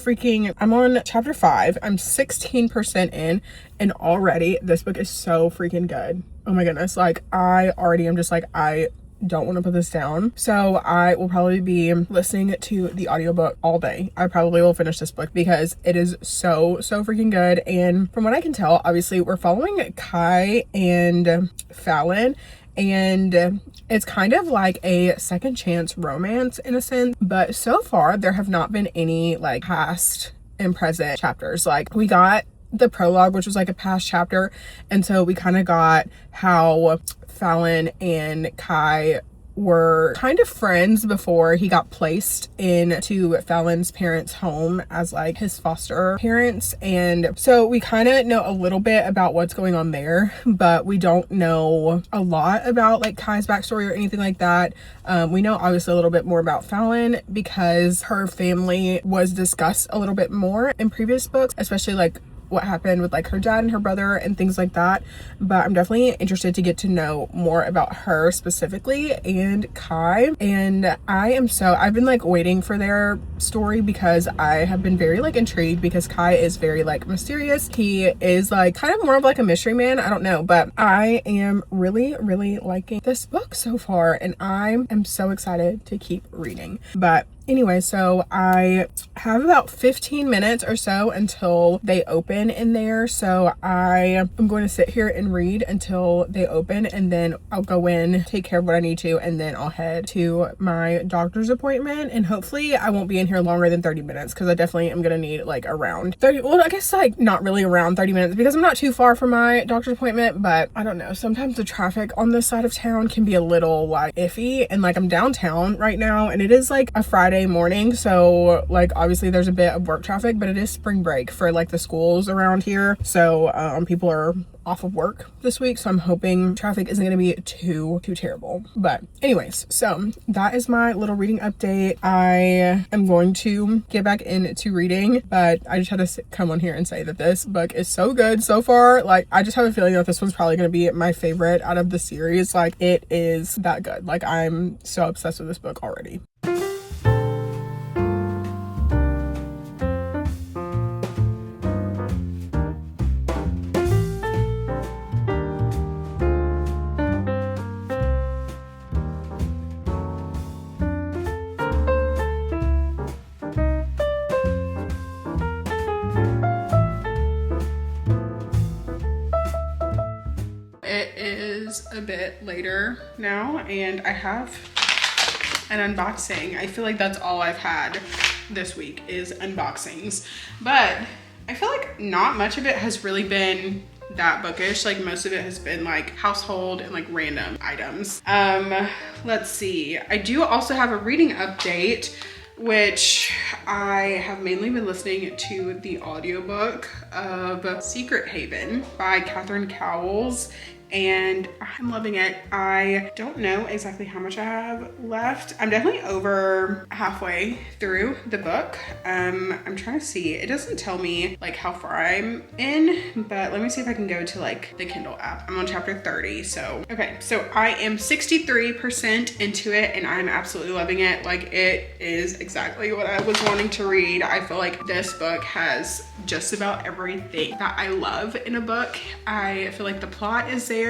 I'm on chapter 5. I'm 16% in, and already this book is so freaking good. Oh my goodness, like I already am just like, I don't want to put this down. So I will probably be listening to the audiobook all day. I probably will finish this book because it is so freaking good. And from what I can tell, obviously we're following Kai and Fallon, and it's kind of like a second chance romance in a sense, but so far there have not been any like past and present chapters. Like, we got the prologue, which was like a past chapter, and so we kind of got how Fallon and Kai were kind of friends before he got placed into Fallon's parents' home as like his foster parents. And so we kind of know a little bit about what's going on there, but we don't know a lot about like Kai's backstory or anything like that. We know obviously a little bit more about Fallon because her family was discussed a little bit more in previous books, especially like what happened with like her dad and her brother and things like that. But I'm definitely interested to get to know more about her specifically and Kai. And I've been like waiting for their story because I have been very like intrigued, because Kai is very like mysterious. He is like kind of more of like a mystery man. I don't know, but I am really liking this book so far, and I am so excited to keep reading. But anyway, so I have about 15 minutes or so until they open in there. So I am going to sit here and read until they open, and then I'll go in, take care of what I need to, and then I'll head to my doctor's appointment. And hopefully I won't be in here longer than 30 minutes because I definitely am going to need like around 30. Well, I guess like not really around 30 minutes because I'm not too far from my doctor's appointment, but I don't know. Sometimes the traffic on this side of town can be a little like iffy, and like I'm downtown right now, and it is like a Friday morning, so like obviously there's a bit of work traffic, but it is spring break for like the schools around here, so people are off of work this week, so I'm hoping traffic isn't going to be too terrible. But anyways, so that is my little reading update. I am going to get back into reading, but I just had to come on here and say that this book is so good so far. Like, I just have a feeling that this one's probably going to be my favorite out of the series. Like, it is that good. Like, I'm so obsessed with this book already. it is a bit later now and I have an unboxing. I feel like that's all I've had this week is unboxings, but I feel like not much of it has really been that bookish. Like most of it has been like household and like random items. Let's see. I do also have a reading update, which I have mainly been listening to the audiobook of Secret Haven by Catherine Cowles, and I'm loving it. I don't know exactly how much I have left. I'm definitely over halfway through the book. I'm trying to see. It doesn't tell me like how far I'm in, but let me see if I can go to like the Kindle app. I'm on chapter 30, so. Okay, so I am 63% into it and I'm absolutely loving it. Like it is exactly what I was wanting to read. I feel like this book has just about everything that I love in a book. I feel like the plot is there.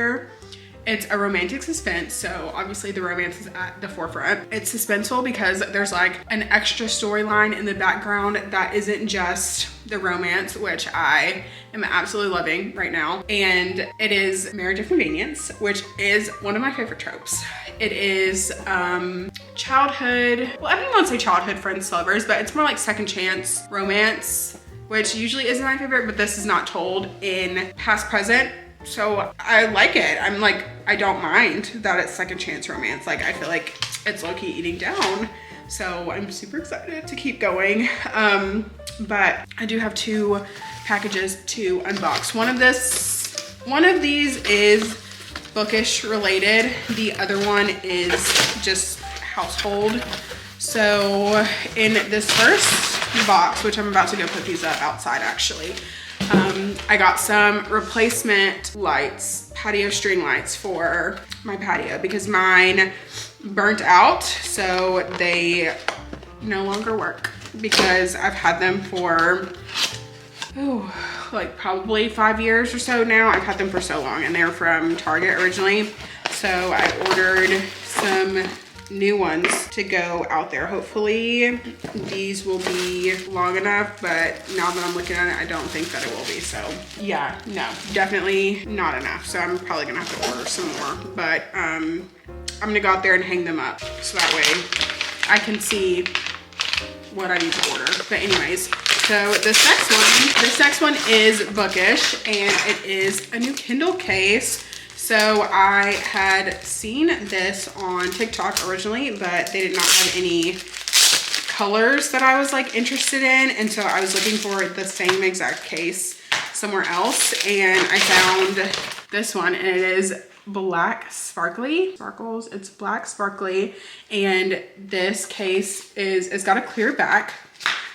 It's a romantic suspense, so obviously the romance is at the forefront. It's suspenseful because there's like an extra storyline in the background that isn't just the romance, which I am absolutely loving right now. And it is marriage of convenience, which is one of my favorite tropes. It is childhood, well, I don't even want to say childhood friends lovers, but it's more like second chance romance, which usually isn't my favorite, but this is not told in past present. So I like it. I'm like, I don't mind that it's second chance romance. Like I feel like it's low-key eating down. So I'm super excited to keep going. But I do have 2 packages to unbox. One of these is bookish related. The other one is just household. So in this first box, which I'm about to go put these up outside actually, I got some replacement lights, patio string lights for my patio because mine burnt out, so they no longer work because I've had them for like probably 5 years or so now. I've had them for so long and they're from Target originally. So I ordered some new ones to go out there. Hopefully these will be long enough, but now that I'm looking at it, I don't think that it will be. So yeah, no, definitely not enough. So I'm probably gonna have to order some more, but I'm gonna go out there and hang them up so that way I can see what I need to order. But anyways, so this next one is bookish and it is a new Kindle case. So I had seen this on TikTok originally, but they did not have any colors that I was like interested in. And so I was looking for the same exact case somewhere else. And I found this one and it is black sparkles. It's black sparkly. And this case it's got a clear back,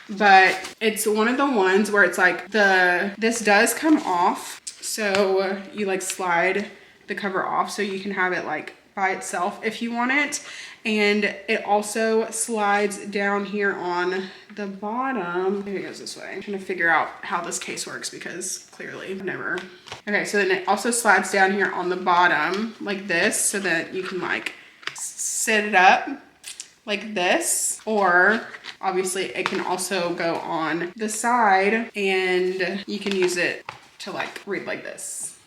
but it's one of the ones where it's like this does come off. So you like slide the cover off so you can have it like by itself if you want it, and it also slides down here on the bottom. Maybe it goes this way. I'm trying to figure out how this case works because clearly I've never. Okay, so then it also slides down here on the bottom like this so that you can like sit it up like this, or obviously it can also go on the side and you can use it to like read like this.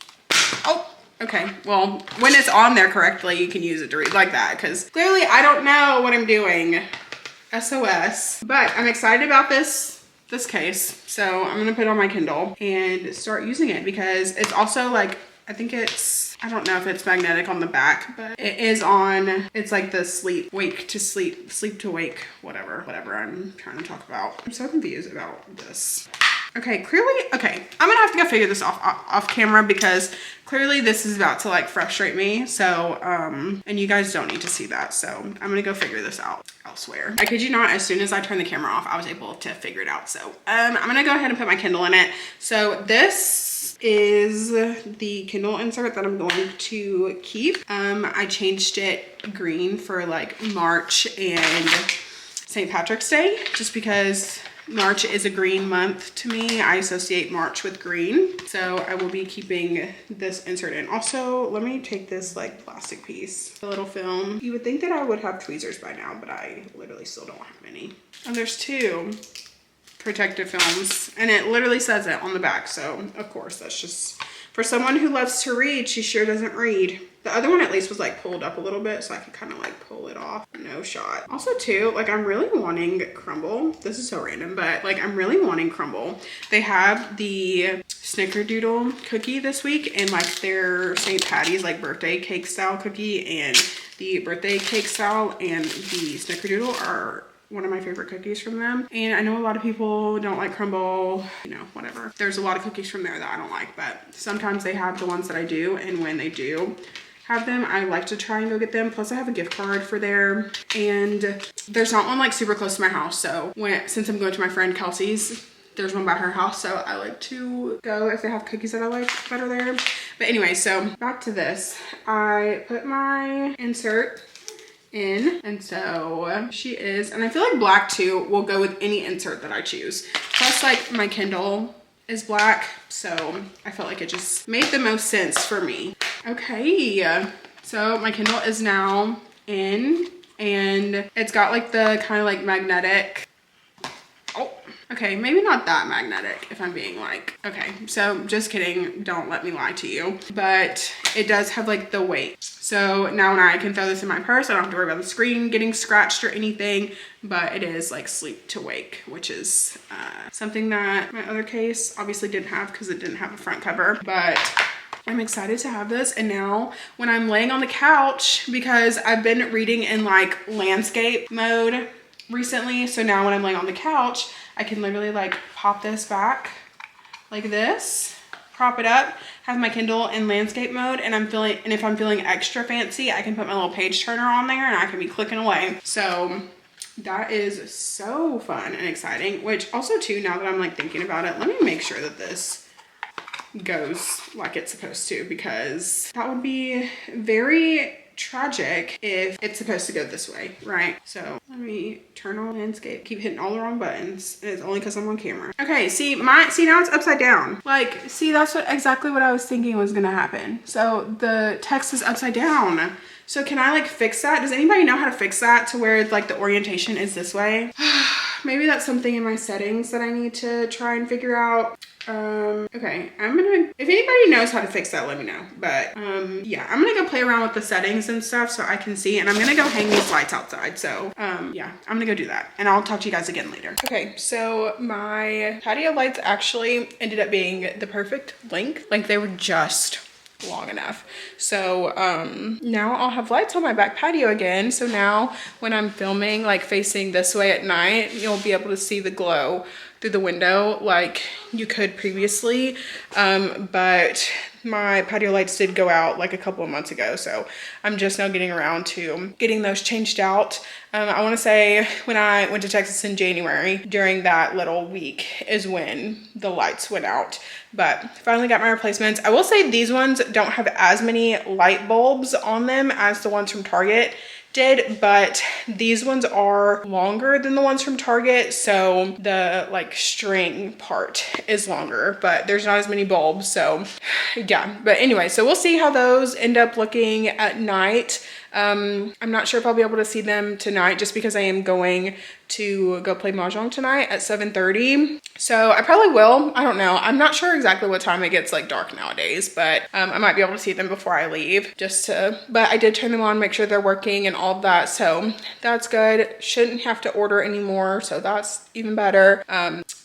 Oh, okay, well, when it's on there correctly, you can use it to read like that because clearly I don't know what I'm doing. SOS. But I'm excited about this case. So I'm gonna put it on my Kindle and start using it because it's also like, I think it's, I don't know if it's magnetic on the back, but it is on, it's like the sleep, wake to sleep, sleep to wake, whatever I'm trying to talk about. I'm so confused about this. Okay, clearly, okay, I'm gonna have to go figure this off camera because clearly this is about to like frustrate me. So, and you guys don't need to see that. So I'm gonna go figure this out elsewhere. I kid you not, as soon as I turned the camera off, I was able to figure it out. So I'm gonna go ahead and put my Kindle in it. So this is the Kindle insert that I'm going to keep. I changed it green for like March and St. Patrick's Day, just because March is a green month to me. I associate March with green. So I will be keeping this insert in. Also, let me take this like plastic piece, a little film. You would think that I would have tweezers by now, but I literally still don't have any. And there's 2 protective films and it literally says it on the back. So of course that's just For someone who loves to read, she sure doesn't read. The other one at least was like pulled up a little bit so I could kind of like pull it off. No shot. Also too, like I'm really wanting Crumble. This is so random, but like I'm really wanting Crumble. They have the Snickerdoodle cookie this week and like their St. Patty's like birthday cake style cookie, and the birthday cake style and the Snickerdoodle are one of my favorite cookies from them. And I know a lot of people don't like Crumble, you know, whatever. There's a lot of cookies from there that I don't like, but sometimes they have the ones that I do, and when they do have them, I like to try and go get them. Plus I have a gift card for there, and there's not one like super close to my house, so since I'm going to my friend Kelsey's, there's one by her house, so I like to go if they have cookies that I like that are there. But anyway, so back to this. I put my insert in, and so she is, and I feel like black too will go with any insert that I choose. Plus like my Kindle is black, so I felt like it just made the most sense for me. Okay, so my Kindle is now in, and it's got like the kind of like magnetic, oh, okay, maybe not that magnetic if I'm being like, okay, so just kidding, don't let me lie to you, but it does have like the weight. So now when I can throw this in my purse, I don't have to worry about the screen getting scratched or anything, but it is like sleep to wake, which is something that my other case obviously didn't have because it didn't have a front cover, but I'm excited to have this. And now when I'm laying on the couch, because I've been reading in like landscape mode recently, so now when I'm laying on the couch, I can literally like pop this back like this, prop it up, have my Kindle in landscape mode, and if I'm feeling extra fancy, I can put my little page turner on there and I can be clicking away. So that is so fun and exciting, which also too, now that I'm like thinking about it, let me make sure that this goes like it's supposed to, because that would be very tragic if it's supposed to go this way, right? So let me turn on landscape. Keep hitting all the wrong buttons, and it's only because I'm on camera. Okay, see now it's upside down. Like, see, that's exactly what I was thinking was gonna happen. So the text is upside down. So can I like fix that? Does anybody know how to fix that to where like the orientation is this way? Maybe that's something in my settings that I need to try and figure out. Okay, if anybody knows how to fix that, let me know. But yeah, I'm gonna go play around with the settings and stuff so I can see, and I'm gonna go hang these lights outside. So yeah, I'm gonna go do that, and I'll talk to you guys again later. Okay, so my patio lights actually ended up being the perfect length. Like they were just long enough. So now I'll have lights on my back patio again. So now when I'm filming like facing this way at night, you'll be able to see the glow through the window like you could previously. But my patio lights did go out like a couple of months ago, so I'm just now getting around to getting those changed out. I want to say when I went to Texas in January, during that little week is when the lights went out, but finally got my replacements. I will say these ones don't have as many light bulbs on them as the ones from Target did, but these ones are longer than the ones from Target, so the like string part is longer, but there's not as many bulbs. So yeah, but anyway, so we'll see how those end up looking at night. I'm not sure if I'll be able to see them tonight just because I am going to go play Mahjong tonight at 7:30. So I probably will. I don't know. I'm not sure exactly what time it gets like dark nowadays, but I might be able to see them before I leave but I did turn them on, make sure they're working and all of that. So that's good. Shouldn't have to order anymore. So that's even better.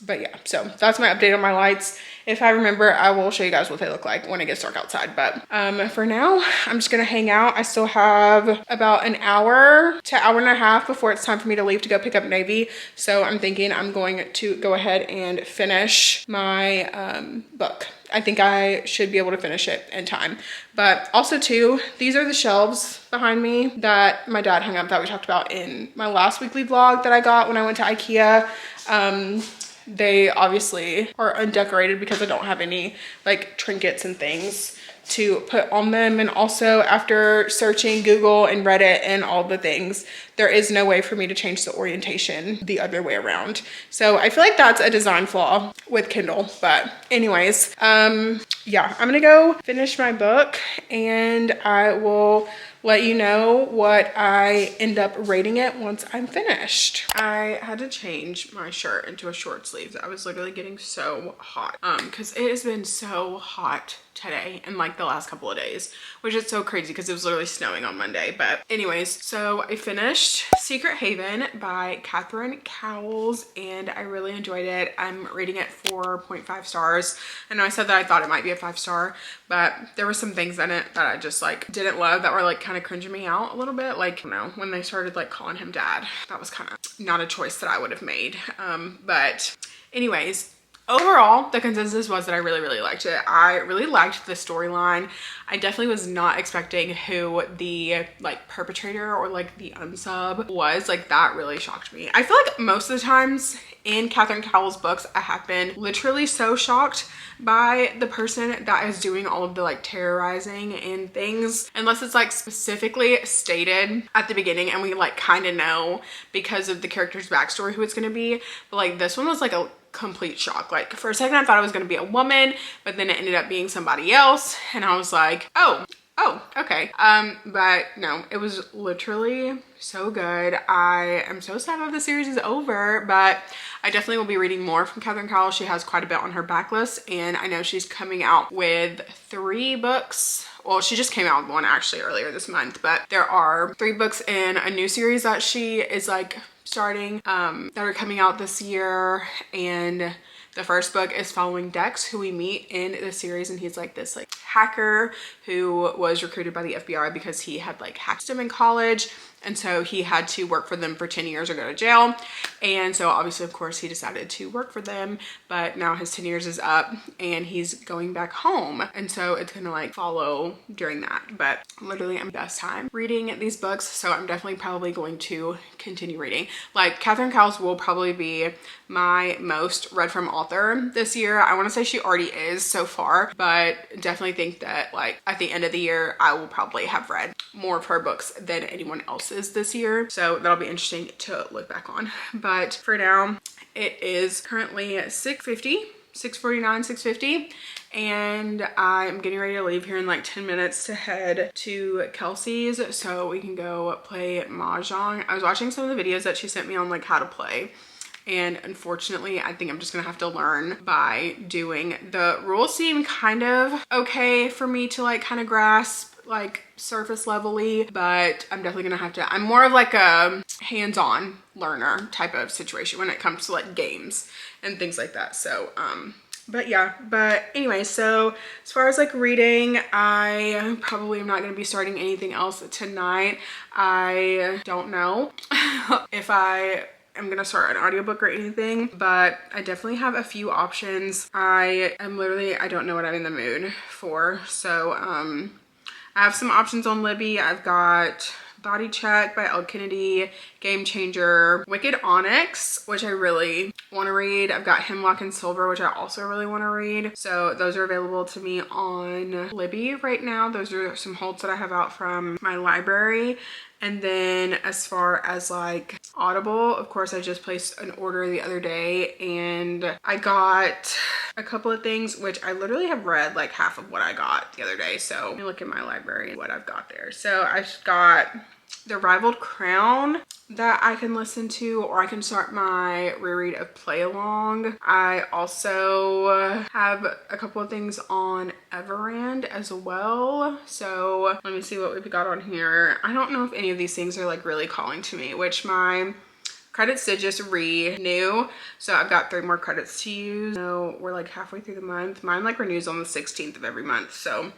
But yeah, so that's my update on my lights. If I remember, I will show you guys what they look like when it gets dark outside. But for now, I'm just gonna hang out. I still have about an hour to hour and a half before it's time for me to leave to go pick up Navy. So I'm thinking I'm going to go ahead and finish my book. I think I should be able to finish it in time. But also too, these are the shelves behind me that my dad hung up that we talked about in my last weekly vlog that I got when I went to IKEA. They obviously are undecorated because I don't have any like trinkets and things to put on them. And also after searching Google and Reddit and all the things, there is no way for me to change the orientation the other way around. So I feel like that's a design flaw with Kindle. But anyways, yeah, I'm gonna go finish my book and I will let you know what I end up rating it once I'm finished. I had to change my shirt into a short sleeve. I was literally getting so hot because it has been so hot today and like the last couple of days, which is so crazy because it was literally snowing on Monday. But anyways, so I finished Secret Haven by Catherine Cowles and I really enjoyed it. I'm rating it 4.5 stars. I know I said that I thought it might be a 5-star, but there were some things in it that I just like didn't love, that were like kind of cringing me out a little bit. Like, you know, when they started like calling him dad, that was kind of not a choice that I would have made. But anyways, overall, the consensus was that I really liked it. I really liked the storyline. I definitely was not expecting who the like perpetrator or like the unsub was. Like that really shocked me. I feel like most of the times in Catherine Cowles' books, I have been literally so shocked by the person that is doing all of the like terrorizing and things, unless it's like specifically stated at the beginning and we like kind of know because of the character's backstory who it's going to be. But like this one was like a complete shock. Like for a second I thought it was going to be a woman, but then it ended up being somebody else and I was like, oh okay. But no, it was literally so good. I am so sad that the series is over, but I definitely will be reading more from Catherine Cowles. She has quite a bit on her backlist and I know she's coming out with 3 books. Well, she just came out with one actually earlier this month, but there are 3 books in a new series that she is like starting that are coming out this year. And the first book is following Dex, who we meet in the series, and he's like this like hacker who was recruited by the FBI because he had like hacked them in college, and so he had to work for them for 10 years or go to jail. And so obviously, of course, he decided to work for them, but now his 10 years is up and he's going back home, and so it's gonna like follow during that. But literally I'm best time reading these books, so I'm definitely probably going to continue reading. Like Catherine Cowles will probably be my most read from author this year. I want to say she already is so far, but definitely think that like at the end of the year I will probably have read more of her books than anyone else's this year, so that'll be interesting to look back on. But for now it is currently 6:50 and I'm getting ready to leave here in like 10 minutes to head to Kelsey's so we can go play mahjong. I was watching some of the videos that she sent me on like how to play, and unfortunately I think I'm just gonna have to learn by doing. The rules seem kind of okay for me to like kind of grasp like surface levelly, but I'm definitely gonna have to. I'm more of like a hands-on learner type of situation when it comes to like games and things like that. So but yeah, but anyway, so as far as like reading, I probably am not going to be starting anything else tonight. I don't know if I am gonna start an audiobook or anything, but I definitely have a few options. I don't know what I'm in the mood for. So I have some options on Libby. I've got Body Check by Elle Kennedy, Game Changer, Wicked Onyx, which I really want to read. I've got Hemlock and Silver, which I also really want to read. So those are available to me on Libby right now. Those are some holds that I have out from my library. And then as far as like Audible, of course, I just placed an order the other day and I got a couple of things, which I literally have read like half of what I got the other day. So let me look at my library and what I've got there. So I've got The Rivaled Crown that I can listen to, or I can start my reread of Play Along. I also have a couple of things on Everand as well. So let me see what we've got on here. I don't know if any of these things are like really calling to me, which my credits did just renew, so I've got 3 more credits to use. So we're like halfway through the month. Mine like renews on the 16th of every month, so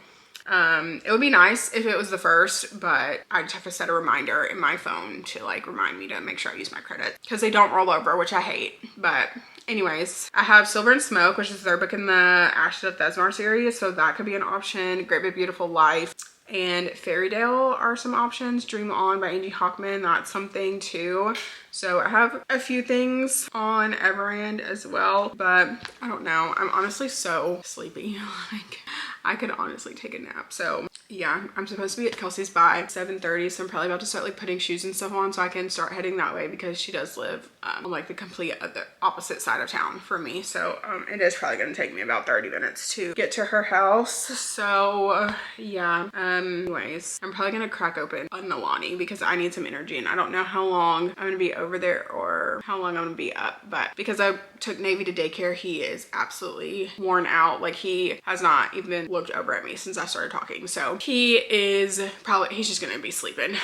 it would be nice if it was the 1st, but I just have to set a reminder in my phone to like remind me to make sure I use my credit because they don't roll over, which I hate. But anyways, I have Silver and Smoke, which is their book in the Ashes of Thesmar series, so that could be an option. Great Big Beautiful Life and Fairytale are some options. Dream On by Angie Hockman, that's something too. So I have a few things on Everand as well, but I don't know. I'm honestly so sleepy. Like I could honestly take a nap. So yeah, I'm supposed to be at Kelsey's by 7:30, so I'm probably about to start like putting shoes and stuff on so I can start heading that way, because she does live on like the complete other opposite side of town from me. So it is probably going to take me about 30 minutes to get to her house. So yeah, anyways, I'm probably going to crack open a Nalani because I need some energy, and I don't know how long I'm going to be over there or how long I'm going to be up. But because I took Navy to daycare, he is absolutely worn out. Like, he has not even looked over at me since I started talking. So he's just gonna be sleeping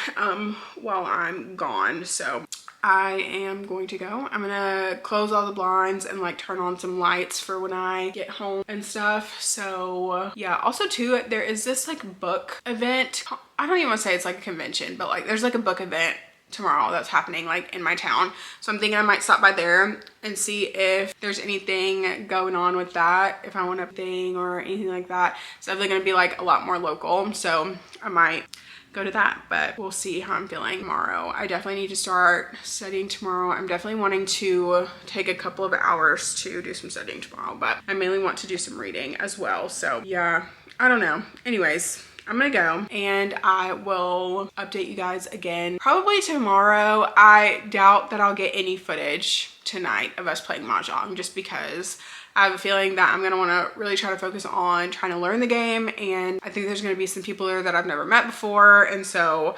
while I'm gone. So I am going to go. I'm gonna close all the blinds and like turn on some lights for when I get home and stuff. So yeah, also too, there is this like book event. I don't even want to say it's like a convention, but like there's like a book event tomorrow that's happening like in my town. So I'm thinking I might stop by there and see if there's anything going on with that, if I want a thing or anything like that. It's definitely gonna be like a lot more local, so I might go to that, but we'll see how I'm feeling tomorrow. I definitely need to start studying tomorrow. I'm definitely wanting to take a couple of hours to do some studying tomorrow, but I mainly want to do some reading as well. So yeah, I don't know. Anyways, I'm gonna go and I will update you guys again probably tomorrow. I doubt that I'll get any footage tonight of us playing Mahjong, just because I have a feeling that I'm going to want to really try to focus on trying to learn the game, and I think there's going to be some people there that I've never met before, and so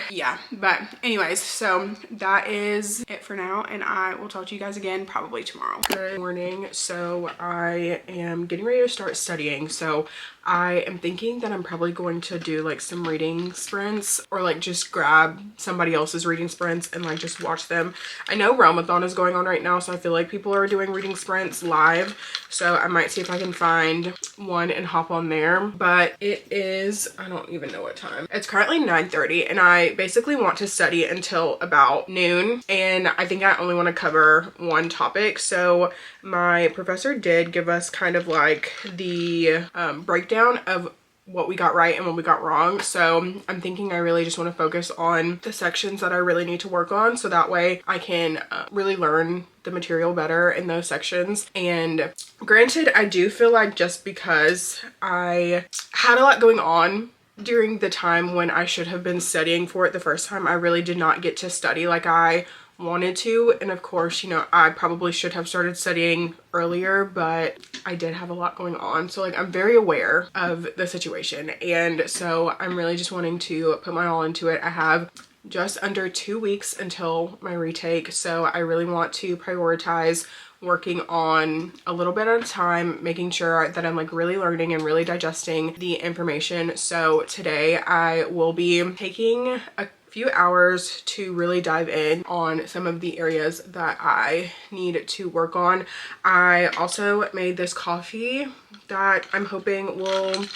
yeah. But anyways, so that is it for now, and I will talk to you guys again probably tomorrow. Good morning. So I am getting ready to start studying, so I am thinking that I'm probably going to do like some reading sprints, or like just grab somebody else's reading sprints and like just watch them. I know Ramathon is going on right now, so I feel like people are doing reading sprints live, so I might see if I can find one and hop on there. But it is, I don't even know what time. It's currently 9:30, and I basically want to study until about noon, and I think I only want to cover one topic. So my professor did give us kind of like the breakdown of what we got right and what we got wrong. So I'm thinking I really just want to focus on the sections that I really need to work on, so that way I can really learn the material better in those sections. And granted, I do feel like just because I had a lot going on during the time when I should have been studying for it the first time, I really did not get to study like I wanted to. And of course, you know, I probably should have started studying earlier, but I did have a lot going on. So like, I'm very aware of the situation, and so I'm really just wanting to put my all into it. I have just under 2 weeks until my retake, so I really want to prioritize working on a little bit at a time, making sure that I'm like really learning and really digesting the information. So today I will be taking a few hours to really dive in on some of the areas that I need to work on. I also made this coffee that I'm hoping will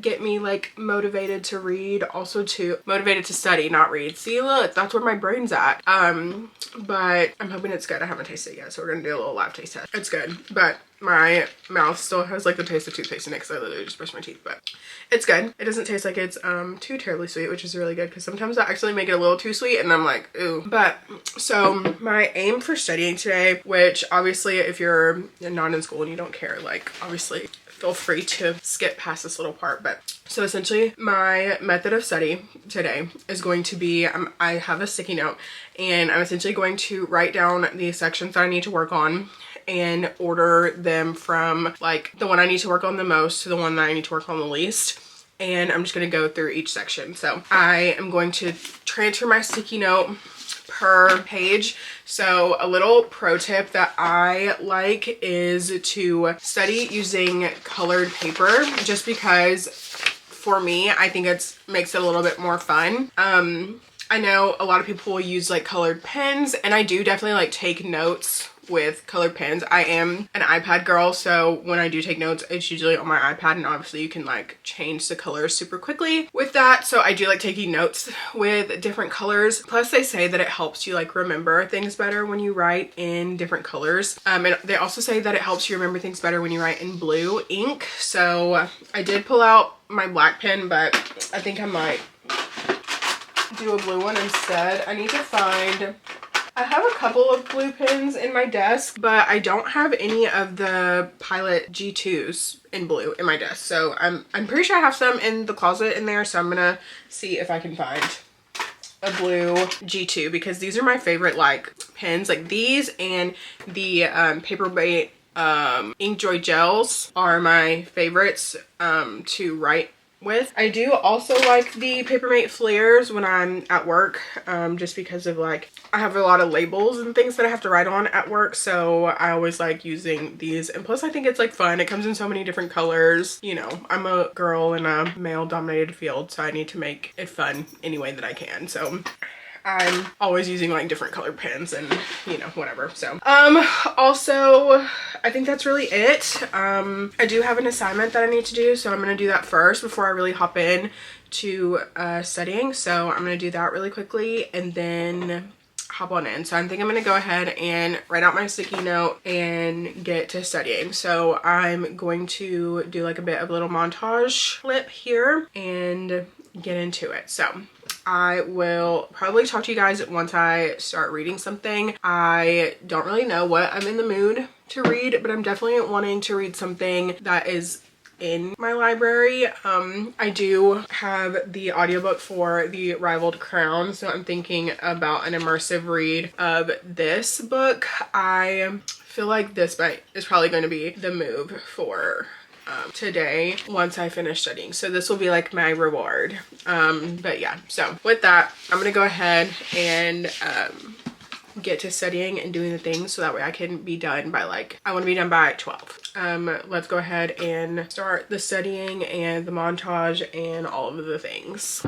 get me like motivated to read, also to motivated to study, not read. See, look, that's where my brain's at. But I'm hoping it's good. I haven't tasted it yet, so we're gonna do a little live taste test. It's good, but my mouth still has like the taste of toothpaste in it because I literally just brushed my teeth, but it's good. It doesn't taste like it's too terribly sweet, which is really good, because sometimes I actually make it a little too sweet and I'm like, ooh. But so my aim for studying today, which obviously if you're not in school and you don't care, like obviously feel free to skip past this little part. But so essentially my method of study today is going to be, I have a sticky note, and I'm essentially going to write down the sections that I need to work on and order them from like the one I need to work on the most to the one that I need to work on the least. And I'm just going to go through each section. So I am going to transfer my sticky note per page. So a little pro tip that I like is to study using colored paper, just because for me, I think it makes it a little bit more fun. I know a lot of people will use like colored pens, and I do definitely like take notes with colored pens. I am an iPad girl, so when I do take notes, it's usually on my iPad, and obviously you can like change the colors super quickly with that. So I do like taking notes with different colors. Plus they say that it helps you like remember things better when you write in different colors. And they also say that it helps you remember things better when you write in blue ink. So I did pull out my black pen, but I think I might do a blue one instead. I need to find I have a couple of blue pens in my desk, but I don't have any of the Pilot G2s in blue in my desk. So I'm pretty sure I have some in the closet in there. So I'm gonna see if I can find a blue G2 because these are my favorite like pens. Like these and the Papermate Inkjoy gels are my favorites to write with. I do also like the Papermate flares when I'm at work, just because of like I have a lot of labels and things that I have to write on at work, so I always like using these. And plus I think it's like fun. It comes in so many different colors. You know, I'm a girl in a male dominated field, so I need to make it fun any way that I can. So I'm always using like different colored pens and, you know, whatever. So also I think that's really it. I do have an assignment that I need to do, so I'm gonna do that first before I really hop in to studying. So I'm gonna do that really quickly and then hop on in. So I think I'm gonna go ahead and write out my sticky note and get to studying. So I'm going to do like a bit of a little montage clip here and get into it. So I will probably talk to you guys once I start reading something. I don't really know what I'm in the mood to read, but I'm definitely wanting to read something that is in my library. I do have the audiobook for The Rivaled Crown, so I'm thinking about an immersive read of this book. I feel like this is probably going to be the move for today once I finish studying. So this will be like my reward. But yeah, so with that, I'm gonna go ahead and get to studying and doing the things so that way I can be done by like, I want to be done by 12. Let's go ahead and start the studying and the montage and all of the things.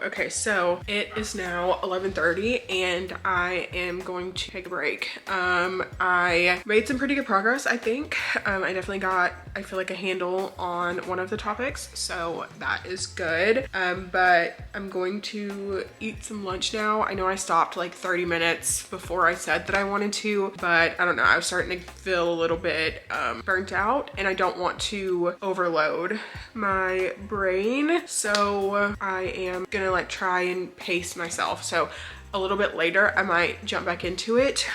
Okay, so it is now 11:30 and I am going to take a break. I made some pretty good progress, I think. I definitely got, I feel like, a handle on one of the topics, so that is good. But I'm going to eat some lunch now. I know I stopped like 30 minutes before I said that I wanted to, but I don't know, I was starting to feel a little bit burnt out and I don't want to overload my brain, so I am gonna like try and pace myself. So a little bit later I might jump back into it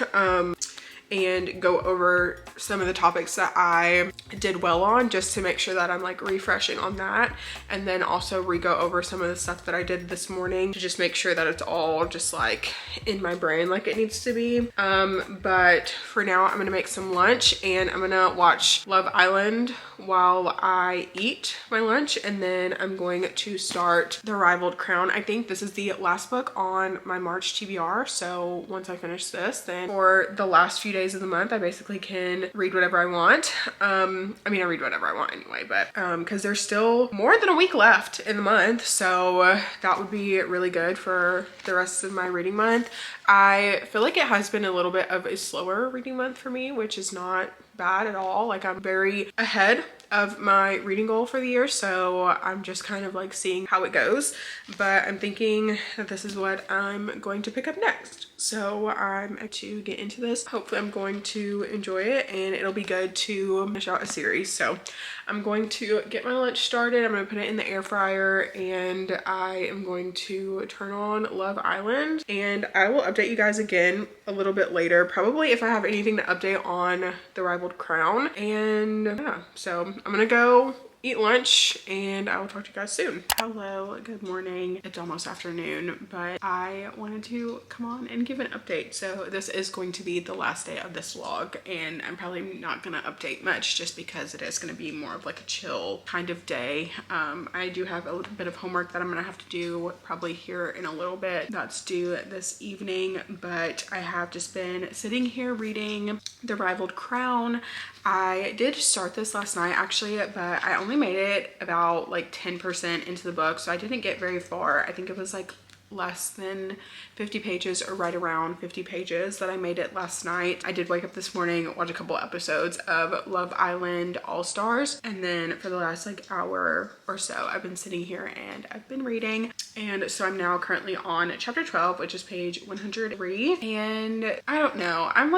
and go over some of the topics that I did well on, just to make sure that I'm like refreshing on that, and then also re-go over some of the stuff that I did this morning to just make sure that it's all just like in my brain like it needs to be. But for now I'm gonna make some lunch and I'm gonna watch Love Island while I eat my lunch, and then I'm going to start The Rivaled Crown. I think this is the last book on my March TBR, so once I finish this, then for the last few days of the month I basically can read whatever I want. I mean, I read whatever I want anyway, but because there's still more than a week left in the month, so that would be really good for the rest of my reading month. I feel like it has been a little bit of a slower reading month for me, which is not bad at all. Like, I'm very ahead of my reading goal for the year, so I'm just kind of like seeing how it goes, but I'm thinking that this is what I'm going to pick up next. So I'm to get into this. Hopefully I'm going to enjoy it and it'll be good to finish out a series. So I'm going to get my lunch started. I'm going to put it in the air fryer and I am going to turn on Love Island, and I will update you guys again a little bit later, probably if I have anything to update on The Rivaled Crown. And yeah, so I'm gonna go eat lunch and I will talk to you guys soon. Hello, good morning. It's almost afternoon, but I wanted to come on and give an update. So this is going to be the last day of this vlog, and I'm probably not gonna update much just because it is gonna be more of like a chill kind of day. I do have a little bit of homework that I'm gonna have to do probably here in a little bit. That's due this evening, but I have just been sitting here reading The Rivaled Crown. I did start this last night actually, but I only made it about like 10% into the book, so I didn't get very far. I think it was like less than 50 pages or right around 50 pages that I made it last night. I did wake up this morning, watch a couple episodes of Love Island All Stars, and then for the last like hour or so I've been sitting here and I've been reading. And so I'm now currently on chapter 12, which is page 103, and I don't know, I'm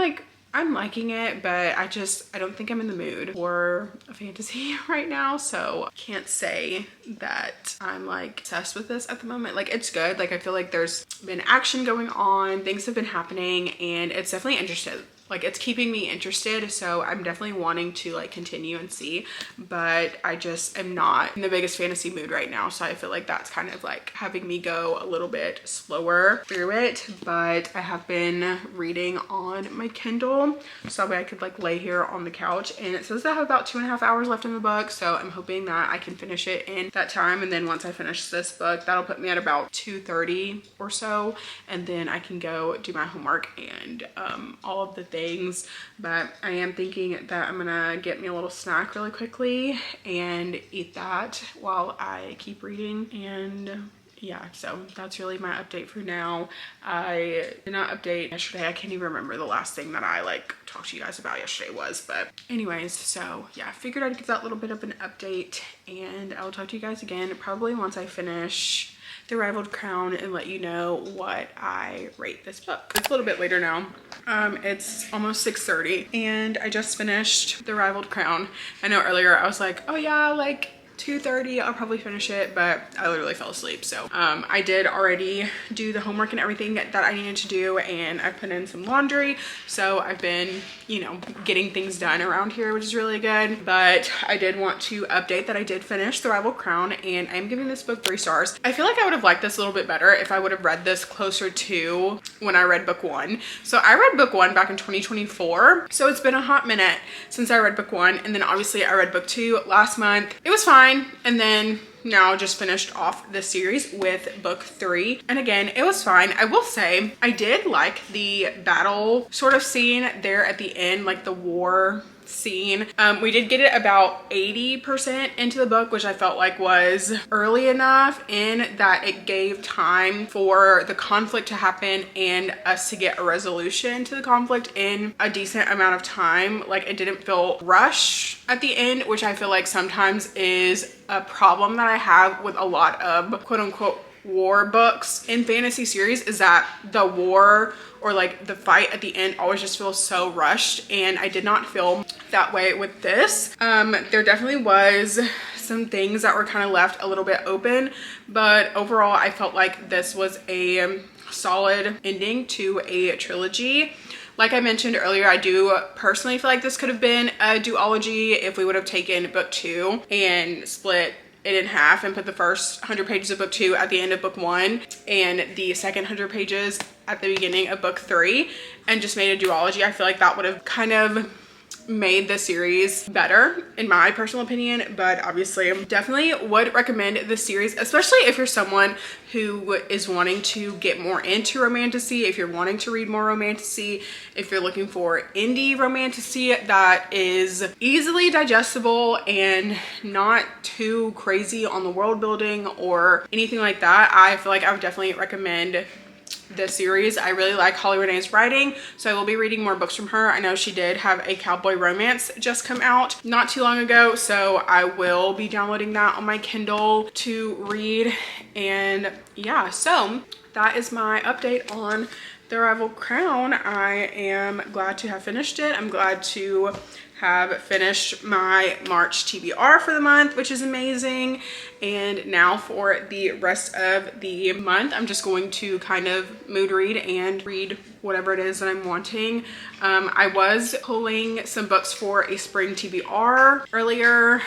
liking it, but I don't think I'm in the mood for a fantasy right now. So can't say that I'm like obsessed with this at the moment. Like, it's good. Like, I feel like there's been action going on, things have been happening, and it's definitely interesting. Like, it's keeping me interested, so I'm definitely wanting to like continue and see, but I just am not in the biggest fantasy mood right now, so I feel like that's kind of like having me go a little bit slower through it. But I have been reading on my Kindle, so that way I could like lay here on the couch, and it says I have about 2.5 hours left in the book, so I'm hoping that I can finish it in that time. And then once I finish this book, that'll put me at about 2:30 or so, and then I can go do my homework and all of the things. But I am thinking that I'm gonna get me a little snack really quickly and eat that while I keep reading. And yeah, so that's really my update for now. I did not update yesterday. I can't even remember the last thing that I like talked to you guys about yesterday was, but anyways, so yeah, I figured I'd give that little bit of an update, and I'll talk to you guys again probably once I finish The Rivaled Crown and let you know what I rate this book. It's a little bit later now. It's almost 6:30 and I just finished The Rivaled Crown. I know earlier I was like, oh yeah, like 2:30 I'll probably finish it, but I literally fell asleep. So I did already do the homework and everything that I needed to do, and I put in some laundry, so I've been, you know, getting things done around here, which is really good. But I did want to update that I did finish The Rivaled Crown, and I'm giving this book 3 stars. I feel like I would have liked this a little bit better if I would have read this closer to when I read book 1. So I read book 1 back in 2024, so it's been a hot minute since I read book 1, and then obviously I read book 2 last month. It was fine. And then now just finished off this series with book 3, and again it was fine. I will say I did like the battle sort of scene there at the end, like the war scene. We did get it about 80% into the book, which I felt like was early enough in that it gave time for the conflict to happen and us to get a resolution to the conflict in a decent amount of time. Like, it didn't feel rushed at the end, which I feel like sometimes is a problem that I have with a lot of quote unquote war books in fantasy series, is that the war or like the fight at the end always just feels so rushed, and I did not feel that way with this. There definitely was some things that were kind of left a little bit open, but overall I felt like this was a solid ending to a trilogy. Like I mentioned earlier, I do personally feel like this could have been a duology if we would have taken book 2 and split it in half and put the first 100 pages of book 2 at the end of book 1 and the second 100 pages at the beginning of book 3 and just made a duology. I feel like that would have kind of made the series better in my personal opinion. But obviously definitely would recommend this series, especially if you're someone who is wanting to get more into romantasy, if you're wanting to read more romantasy, if you're looking for indie romantasy that is easily digestible and not too crazy on the world building or anything like that. I feel like I would definitely recommend this series. I really like Holly Renee's writing, so I will be reading more books from her. I know she did have a cowboy romance just come out not too long ago, so I will be downloading that on my Kindle to read. And yeah, so that is my update on The Rivaled Crown. I am glad to have finished it. I'm glad to have finished my March TBR for the month, which is amazing. And now for the rest of the month, I'm just going to kind of mood read and read whatever it is that I'm wanting. I was pulling some books for a spring TBR earlier,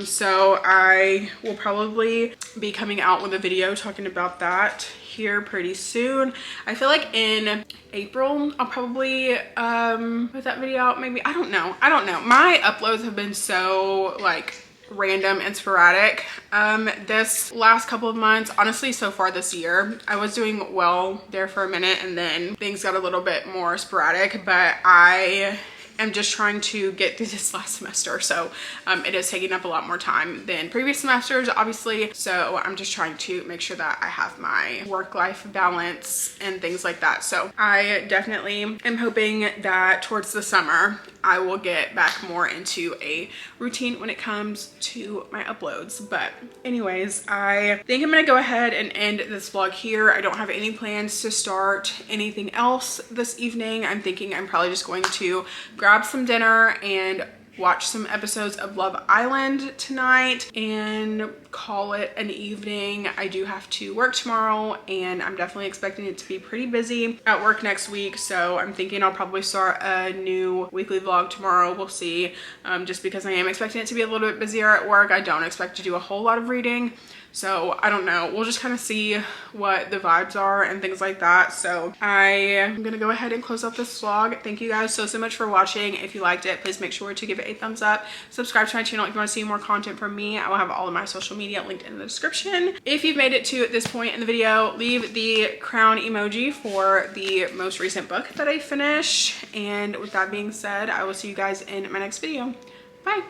so I will probably be coming out with a video talking about that here pretty soon. I feel like in April I'll probably put that video out, maybe. I don't know. My uploads have been so like random and sporadic this last couple of months. Honestly, so far this year I was doing well there for a minute, and then things got a little bit more sporadic, but I am just trying to get through this last semester, so it is taking up a lot more time than previous semesters, obviously. So I'm just trying to make sure that I have my work-life balance and things like that. So I definitely am hoping that towards the summer I will get back more into a routine when it comes to my uploads. But anyways, I think I'm gonna go ahead and end this vlog here. I don't have any plans to start anything else this evening. I'm thinking I'm probably just going to grab some dinner and watch some episodes of Love Island tonight and call it an evening. I do have to work tomorrow, and I'm definitely expecting it to be pretty busy at work next week, so I'm thinking I'll probably start a new weekly vlog tomorrow. We'll see, just because I am expecting it to be a little bit busier at work. I don't expect to do a whole lot of reading, so I don't know. We'll just kind of see what the vibes are and things like that. So I am gonna go ahead and close up this vlog. Thank you guys so much for watching. If you liked it, please make sure to give it a thumbs up. Subscribe to my channel if you want to see more content from me. I will have all of my social media linked in the description. If you've made it to this point in the video, leave the crown emoji for the most recent book that I finished. And with that being said, I will see you guys in my next video. Bye.